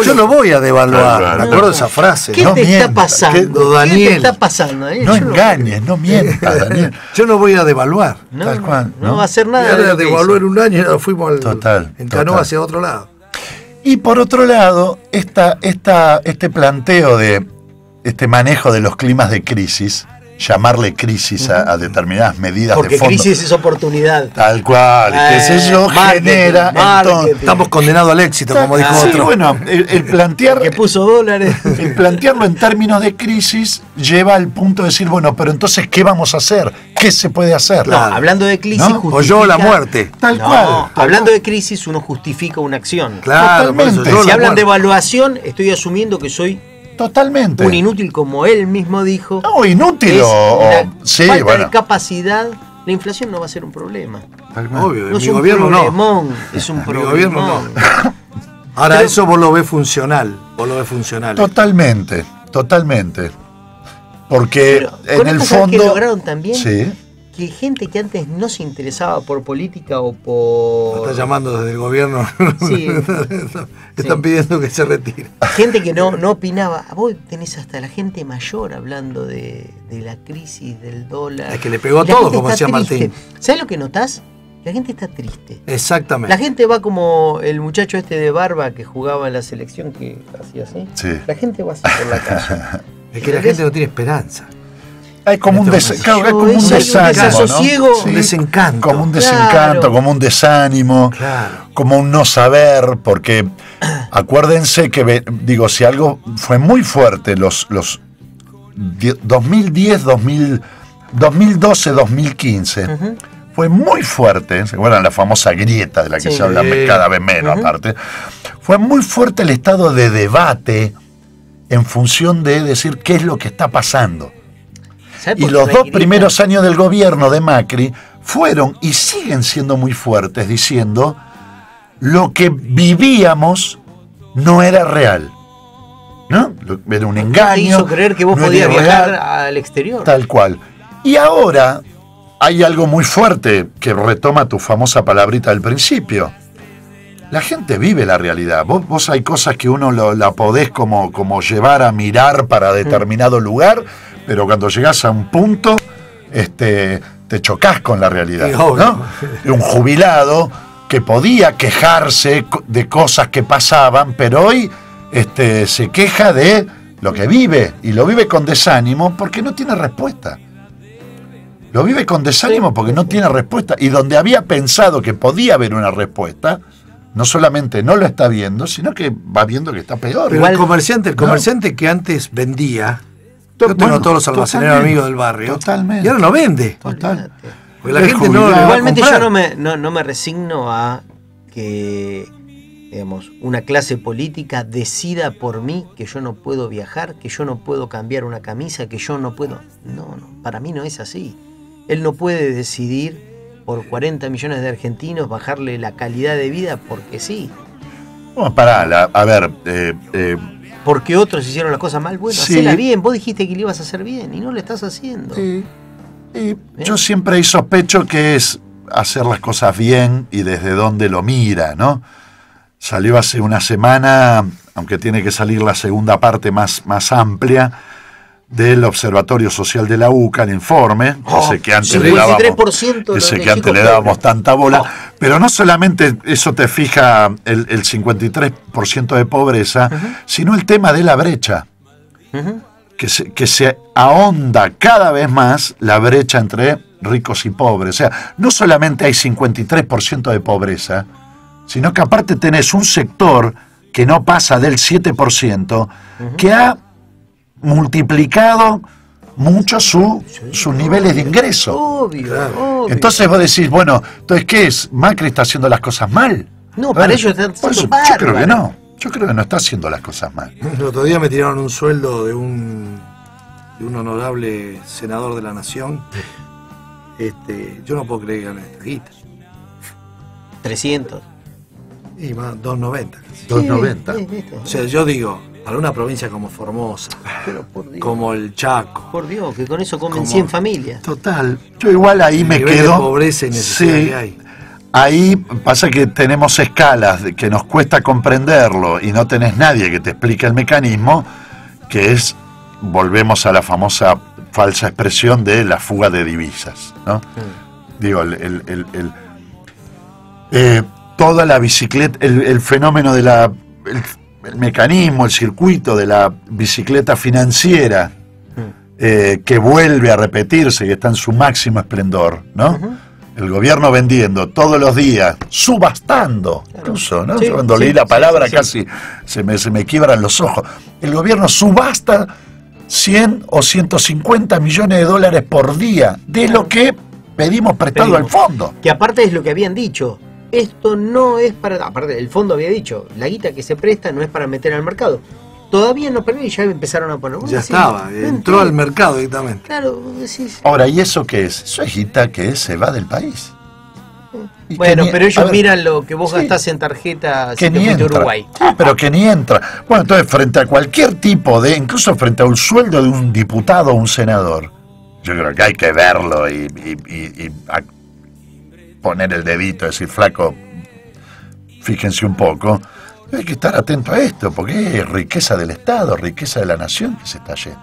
Yo no voy a devaluar. Me acuerdo de esa frase. ¿Qué te está pasando, Daniel? ¿Qué te está pasando, Daniel? No engañes, no mientas, Daniel. Yo no voy a devaluar. Tal cual. No va a hacer nada. Ahora devaluar un año y nos fuimos en canoa hacia otro lado. Y por otro lado, este planteo de este manejo de los climas de crisis, llamarle crisis a determinadas medidas porque de fondo. Porque crisis es oportunidad. Tal cual, que eso genera. Entonces, estamos condenados al éxito, como dijo otro. Sí, bueno, el plantear. Que puso dólares. El plantearlo en términos de crisis lleva al punto de decir, bueno, pero entonces, ¿qué vamos a hacer? ¿Qué se puede hacer? No, hablando de crisis, ¿no? O yo la muerte. Tal cual. Hablando de crisis, uno justifica una acción. Claro, totalmente. Si hablan de evaluación, estoy asumiendo que soy totalmente un inútil, como él mismo dijo. No, inútil sí, falta de capacidad. La inflación no va a ser un problema. Obvio, no en mi gobierno no. Es un problema. Gobierno no. Ahora, pero, eso vos lo ves funcional. Totalmente. Porque pero, en el fondo. Que lograron también sí. Que gente que antes no se interesaba por política o por. Me está llamando desde el gobierno. Sí. Están pidiendo que se retire. Gente que no opinaba. Vos tenés hasta la gente mayor hablando de la crisis del dólar. Es que le pegó a todo, como decía Martín. ¿Sabés lo que notás? La gente está triste. Exactamente. La gente va como el muchacho este de barba que jugaba en la selección, que hacía así. Sí. La gente va así por la calle. Es que la gente no tiene esperanza. Hay como un desánimo, ¿no? desasosiego, Sí, un desencanto. Como un desencanto, Claro. como un desánimo, Claro. como un no saber, porque acuérdense que, digo, si algo fue muy fuerte, los 2010, 2012, 2015, fue muy fuerte, ¿se acuerdan la famosa grieta de la que Sí. se habla cada vez menos aparte? Fue muy fuerte el estado de debate en función de decir qué es lo que está pasando. ¿Sabe Y por qué los la dos grieta? primeros años del gobierno de Macri fueron y siguen siendo muy fuertes, diciendo lo que vivíamos no era real, ¿no? Era un ¿Qué te engaño. hizo creer que vos no podías era viajar real, al exterior? tal cual. Y ahora hay algo muy fuerte que retoma tu famosa palabrita del principio. La gente vive la realidad. Vos hay cosas que uno la podés como llevar a mirar para determinado lugar, pero cuando llegás a un punto, te chocás con la realidad, Sí, obvio. ¿no? Un jubilado que podía quejarse de cosas que pasaban, pero hoy se queja de lo que vive, y lo vive con desánimo porque no tiene respuesta. Lo vive con desánimo porque no tiene respuesta, y donde había pensado que podía haber una respuesta, no solamente no lo está viendo, sino que va viendo que está peor. Pero el comerciante que antes vendía, yo tengo Bueno, todos los almaceneros totalmente, amigos del barrio, totalmente. y ahora no vende. Total. Porque la El gente no jubilado. le va a Igualmente comprar. yo no me resigno a que, digamos, una clase política decida por mí que yo no puedo viajar, que yo no puedo cambiar una camisa, que yo no puedo... No, para mí no es así. Él no puede decidir por 40 millones de argentinos bajarle la calidad de vida porque sí. Bueno, pará, a ver... Porque otros hicieron las cosas mal. Bueno, Sí. hacela bien. Vos dijiste que le ibas a hacer bien y no lo estás haciendo. Yo siempre sospecho que es hacer las cosas bien y desde dónde lo mira, ¿no? Salió hace una semana, aunque tiene que salir la segunda parte más amplia, del Observatorio Social de la UCA, el informe, ese que antes le dábamos, 53% ese de que antes chicos le dábamos pobres. tanta bola, pero no solamente eso te fija el 53% de pobreza, sino el tema de la brecha, que se ahonda cada vez más la brecha entre ricos y pobres. O sea, no solamente hay 53% de pobreza, sino que aparte tenés un sector que no pasa del 7%, que ha multiplicado mucho sus niveles de ingreso. Obvio. Entonces vos decís, bueno, entonces ¿qué es? ¿Macri está haciendo las cosas mal? No, para ellos están Por haciendo eso, yo creo que bárbaro. no. Yo creo que no está haciendo las cosas mal. El otro día me tiraron un sueldo de un honorable senador de la nación. Yo no puedo creer que gane esta guita. 300. Y más, 2.90. 2.90. O sea, yo digo, para una provincia como Formosa, como el Chaco. Por Dios, que con eso comen Como- 100 familias. Total. Yo igual ahí El me nivel de quedo. pobreza y necesidad Sí. que hay. Ahí pasa que tenemos escalas de que nos cuesta comprenderlo y no tenés nadie que te explique el mecanismo, que es, volvemos a la famosa falsa expresión de la fuga de divisas, ¿no? Digo, toda la bicicleta, el fenómeno de el mecanismo, el circuito de la bicicleta financiera, que vuelve a repetirse y está en su máximo esplendor, ¿no? El gobierno vendiendo todos los días, subastando, incluso, ¿no? Sí, Yo cuando sí, leí la sí, palabra sí. casi se me quiebran los ojos. El gobierno subasta 100 o 150 millones de dólares por día de lo que pedimos prestado al fondo. Que aparte es lo que habían dicho. Esto no es para... Aparte, el fondo había dicho, la guita que se presta no es para meter al mercado. Todavía no permite y ya empezaron a poner... Ya estaba, entró al mercado directamente. Claro, vos decís... Ahora, ¿y eso qué es? Eso es guita que se va del país. Y Bueno, que ni- pero a ellos ver, miran lo que vos sí. gastás en tarjeta que si te ni fuiste a entra. Uruguay. Sí, pero que ni entra. Bueno, entonces, frente a cualquier tipo de, incluso frente a un sueldo de un diputado o un senador, yo creo que hay que verlo y poner el dedito y decir, flaco, fíjense un poco. Hay que estar atento a esto, porque es riqueza del Estado, riqueza de la nación que se está yendo.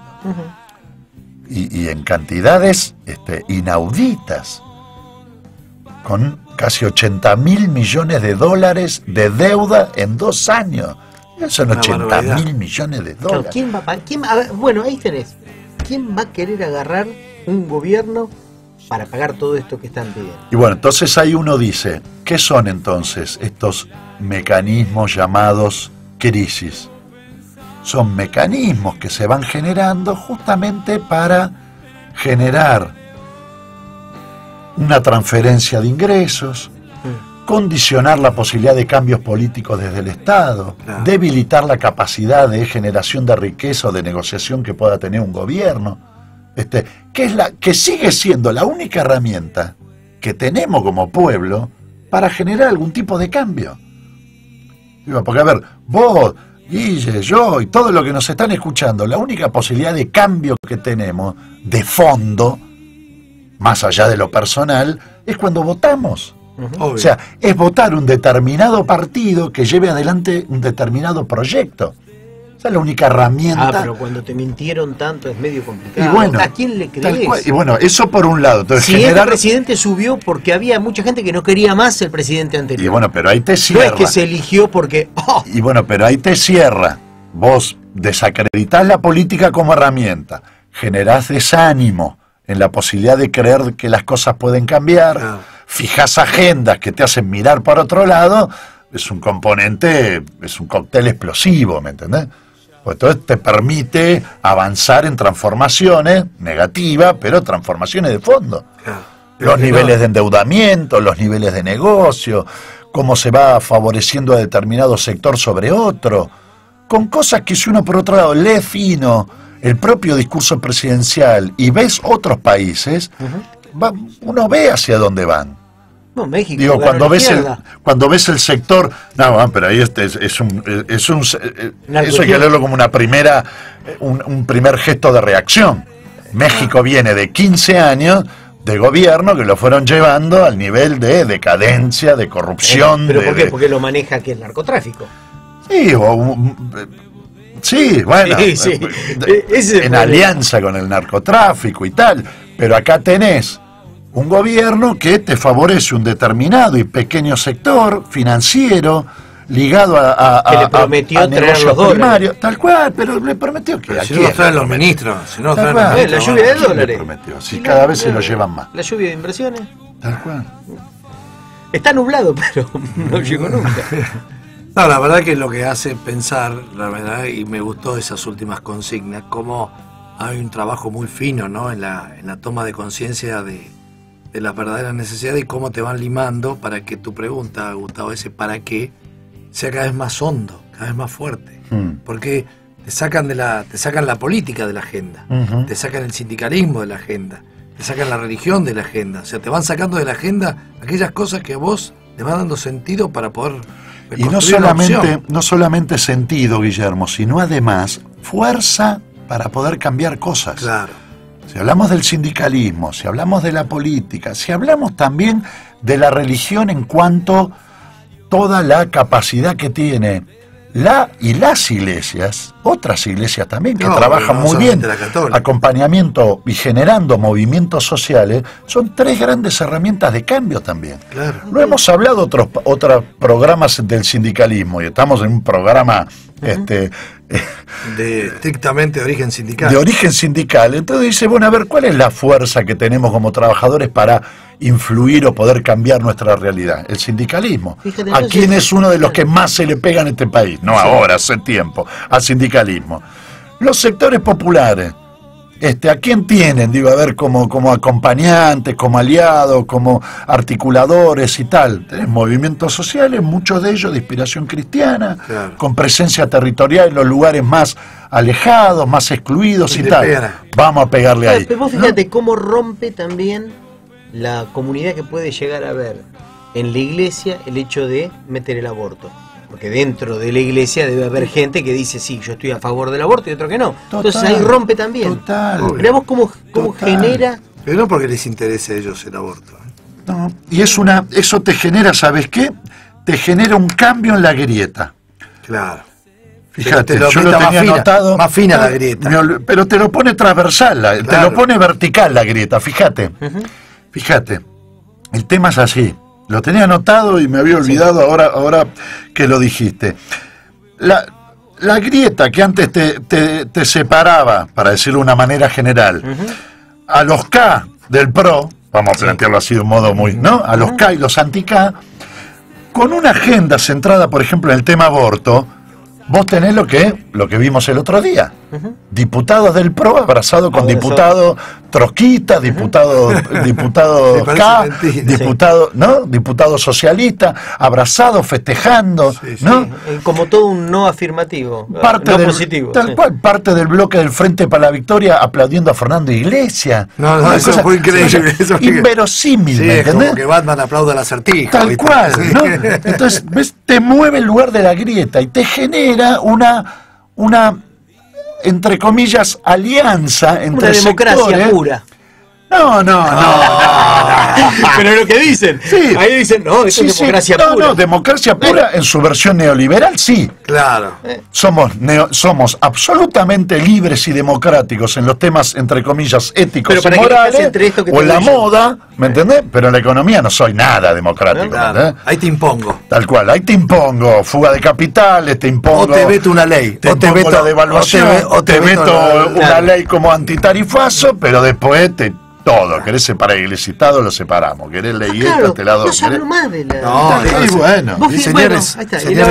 Y en cantidades inauditas, con casi 80.000 millones de dólares de deuda en 2 años. Son 80.000 millones de dólares. Bueno, ahí tenés. ¿Quién va a querer agarrar un gobierno para pagar todo esto que están pidiendo? Y bueno, entonces ahí uno dice, ¿qué son entonces estos mecanismos llamados crisis? Son mecanismos que se van generando justamente para generar una transferencia de ingresos, condicionar la posibilidad de cambios políticos desde el Estado, debilitar la capacidad de generación de riqueza o de negociación que pueda tener un gobierno, que sigue siendo la única herramienta que tenemos como pueblo para generar algún tipo de cambio. Porque a ver, vos, Guille, yo y todos los que nos están escuchando, la única posibilidad de cambio que tenemos de fondo, más allá de lo personal, es cuando votamos. O sea, es votar un determinado partido que lleve adelante un determinado proyecto. Esa es la única herramienta. Pero cuando te mintieron tanto es medio complicado. Y bueno, ¿a quién le crees? Y bueno, eso por un lado. Entonces, si el presidente subió porque había mucha gente que no quería más el presidente anterior. Y bueno, pero ahí te cierra. No es que se eligió porque... Y bueno, pero ahí te cierra. Vos desacreditás la política como herramienta, generás desánimo en la posibilidad de creer que las cosas pueden cambiar, fijás agendas que te hacen mirar para otro lado, es un componente, es un cóctel explosivo, ¿me entendés? Pues entonces te permite avanzar en transformaciones negativas, pero transformaciones de fondo. Los niveles de endeudamiento, los niveles de negocio, cómo se va favoreciendo a determinado sector sobre otro, con cosas que si uno por otro lado lee fino el propio discurso presidencial y ves otros países, uno ve hacia dónde van. No, México. Digo, cuando ves el sector, pero ahí eso hay que leerlo como un primer gesto de reacción. México viene de 15 años de gobierno que lo fueron llevando al nivel de decadencia, de corrupción. ¿Pero por qué? Porque lo maneja aquí el narcotráfico. Sí, bueno, en alianza con el narcotráfico y tal, pero acá tenés un gobierno que te favorece un determinado y pequeño sector financiero ligado que le prometió traer los dólares. Tal cual, pero le prometió que si no traen los ministros, si no traen la lluvia de dólares. Si cada vez se lo llevan más. La lluvia de inversiones. Tal cual. Está nublado, pero no llegó nunca. No, la verdad que es lo que hace pensar, la verdad, y me gustó esas últimas consignas, cómo hay un trabajo muy fino, ¿no? en la toma de conciencia de las verdaderas necesidades y cómo te van limando para que tu pregunta, Gustavo, ese para qué, sea cada vez más hondo, cada vez más fuerte. Porque te sacan la política de la agenda, te sacan el sindicalismo de la agenda, te sacan la religión de la agenda, o sea, te van sacando de la agenda aquellas cosas que a vos te van dando sentido para poder... Y no solamente sentido, Guillermo, sino además fuerza para poder cambiar cosas. Claro. Si hablamos del sindicalismo, si hablamos de la política, si hablamos también de la religión en cuanto toda la capacidad que tiene las iglesias, otras iglesias también que trabajan muy bien, acompañamiento y generando movimientos sociales, son 3 grandes herramientas de cambio también. Claro. No hemos hablado otros programas del sindicalismo y estamos en un programa estrictamente de origen sindical. De origen sindical. Entonces dice, bueno, a ver, ¿cuál es la fuerza que tenemos como trabajadores para influir o poder cambiar nuestra realidad? El sindicalismo. Fíjate, ¿a quién es uno de los que más se le pega en este país? No ahora, hace tiempo, al sindicalismo. Los sectores populares. ¿A quién tienen? Digo, a ver, como acompañantes, como aliados, como articuladores y tal. Tenés movimientos sociales, muchos de ellos de inspiración cristiana, con presencia territorial en los lugares más alejados, más excluidos y tal. Vamos a pegarle ahí. Pero vos fíjate cómo rompe también la comunidad que puede llegar a ver en la iglesia el hecho de meter el aborto. Porque dentro de la iglesia debe haber gente que dice, sí, yo estoy a favor del aborto y otro que no. Entonces ahí rompe también. Veamos cómo genera... Pero no porque les interese a ellos el aborto. No, y eso te genera, ¿sabes qué? Te genera un cambio en la grieta. Claro. Fíjate, yo lo tenía anotado. Más fina la grieta. Pero te lo pone transversal, te lo pone vertical la grieta, fíjate. Fíjate, el tema es así. Lo tenía anotado y me había olvidado ahora que lo dijiste. La grieta que antes te separaba, para decirlo de una manera general, a los K del PRO, vamos a plantearlo así de un modo muy, ¿no? A los K y los anti-K, con una agenda centrada, por ejemplo, en el tema aborto, vos tenés lo que vimos el otro día. Diputados del PRO abrazados con diputados trotskistas, diputados K, diputados socialistas, abrazados, festejando, ¿no? Como todo un no afirmativo, positivo. Tal cual, parte del bloque del Frente para la Victoria aplaudiendo a Fernando Iglesias. No, eso fue increíble. Inverosímil, ¿me entendés? Como que Batman aplaude al acertijo. Tal cual, ¿no? Entonces, ¿ves? Te mueve el lugar de la grieta y te genera una entre comillas, alianza entre una democracia sectores pura. No. Pero lo que dicen, ahí dicen, no, eso es democracia pura. No, democracia pura en su versión neoliberal, sí. Claro. Somos absolutamente libres y democráticos en los temas, entre comillas, éticos y morales, o en la moda, ¿me entendés? Pero en la economía no soy nada democrático. Claro. Ahí te impongo. Tal cual, ahí te impongo fuga de capitales, te impongo... O te veto una ley. Te impongo la devaluación, o te veto una ley como antitarifazo, pero después todo, querés separar Iglesia-Estado, lo separamos. Querés ley te la doy. No hablo más de la... Bueno, señores,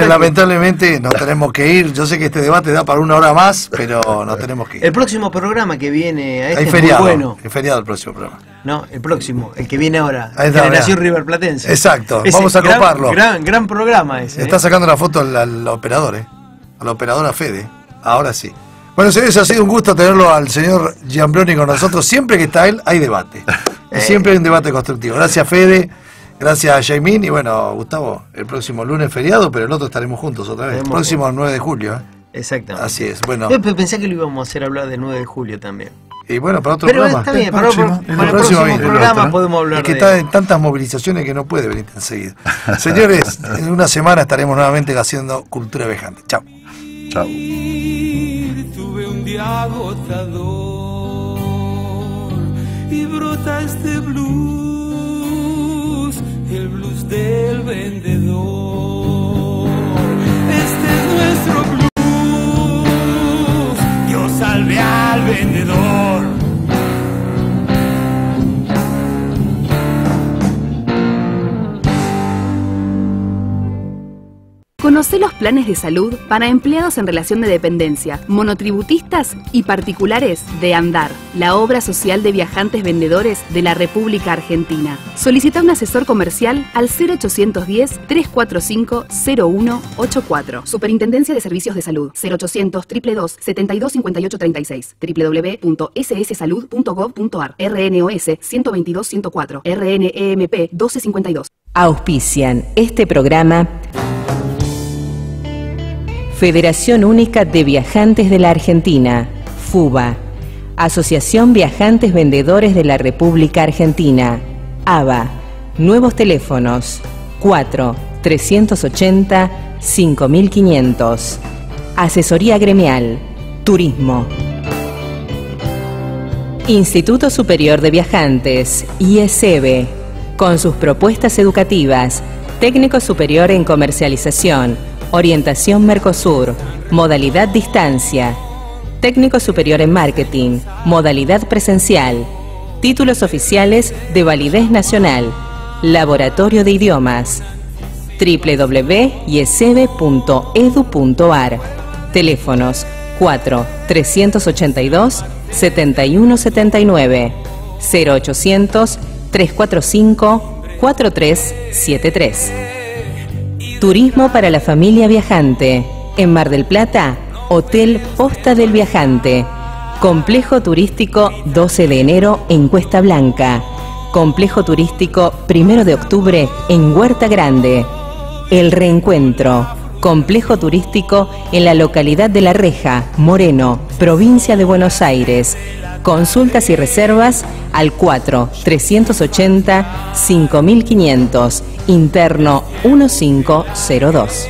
lamentablemente nos tenemos que ir. Yo sé que este debate da para una hora más, pero nos tenemos que ir. El próximo programa que viene a este es feriado, muy bueno. Es feriado el próximo programa. No, el próximo, el que viene ahora. Generación River Platense. Exacto, vamos a coparlo. Gran programa ese. Está sacando la foto al operador, a la operadora Fede. Ahora sí. Bueno, señores, ha sido un gusto tenerlo al señor Giambroni con nosotros. Siempre que está él, hay debate. Siempre hay un debate constructivo. Gracias, Fede. Gracias a Jaimin. Y bueno, Gustavo, el próximo lunes feriado, pero el otro estaremos juntos otra vez. El próximo 9 de julio. Exactamente. Así es. Bueno. Yo pensé que lo íbamos a hacer hablar del 9 de julio también. Y bueno, para otro programa. Está bien, para el próximo programa podemos hablar. Es que está en tantas movilizaciones que no puede venir enseguida. Señores, en una semana estaremos nuevamente haciendo Cultura Viajante. Chao. Chao. Tuve un día agotador y brota este blues, el blues del vendedor. Este es nuestro blues, yo salvé al vendedor. Conocé los planes de salud para empleados en relación de dependencia, monotributistas y particulares de Andar, la obra social de viajantes vendedores de la República Argentina. Solicita un asesor comercial al 0810-345-0184. Superintendencia de Servicios de Salud, 0800-222-725836, www.sssalud.gov.ar, RNOS 122-104, RNEMP 1252. Auspician este programa Federación Única de Viajantes de la Argentina, FUBA, Asociación Viajantes Vendedores de la República Argentina, ABA, nuevos teléfonos 4-380-5500, Asesoría Gremial, Turismo. Instituto Superior de Viajantes, ISEB, con sus propuestas educativas, técnico superior en comercialización, orientación Mercosur, modalidad distancia, técnico superior en marketing, modalidad presencial, títulos oficiales de validez nacional, laboratorio de idiomas, www.iesebe.edu.ar, teléfonos 4-382-7179, 0800-345-4373. Turismo para la familia viajante. En Mar del Plata, Hotel Posta del Viajante. Complejo turístico 12 de enero en Cuesta Blanca. Complejo turístico 1 de octubre en Huerta Grande. El Reencuentro. Complejo turístico en la localidad de La Reja, Moreno, provincia de Buenos Aires. Consultas y reservas al 4-380-5500, interno 1502.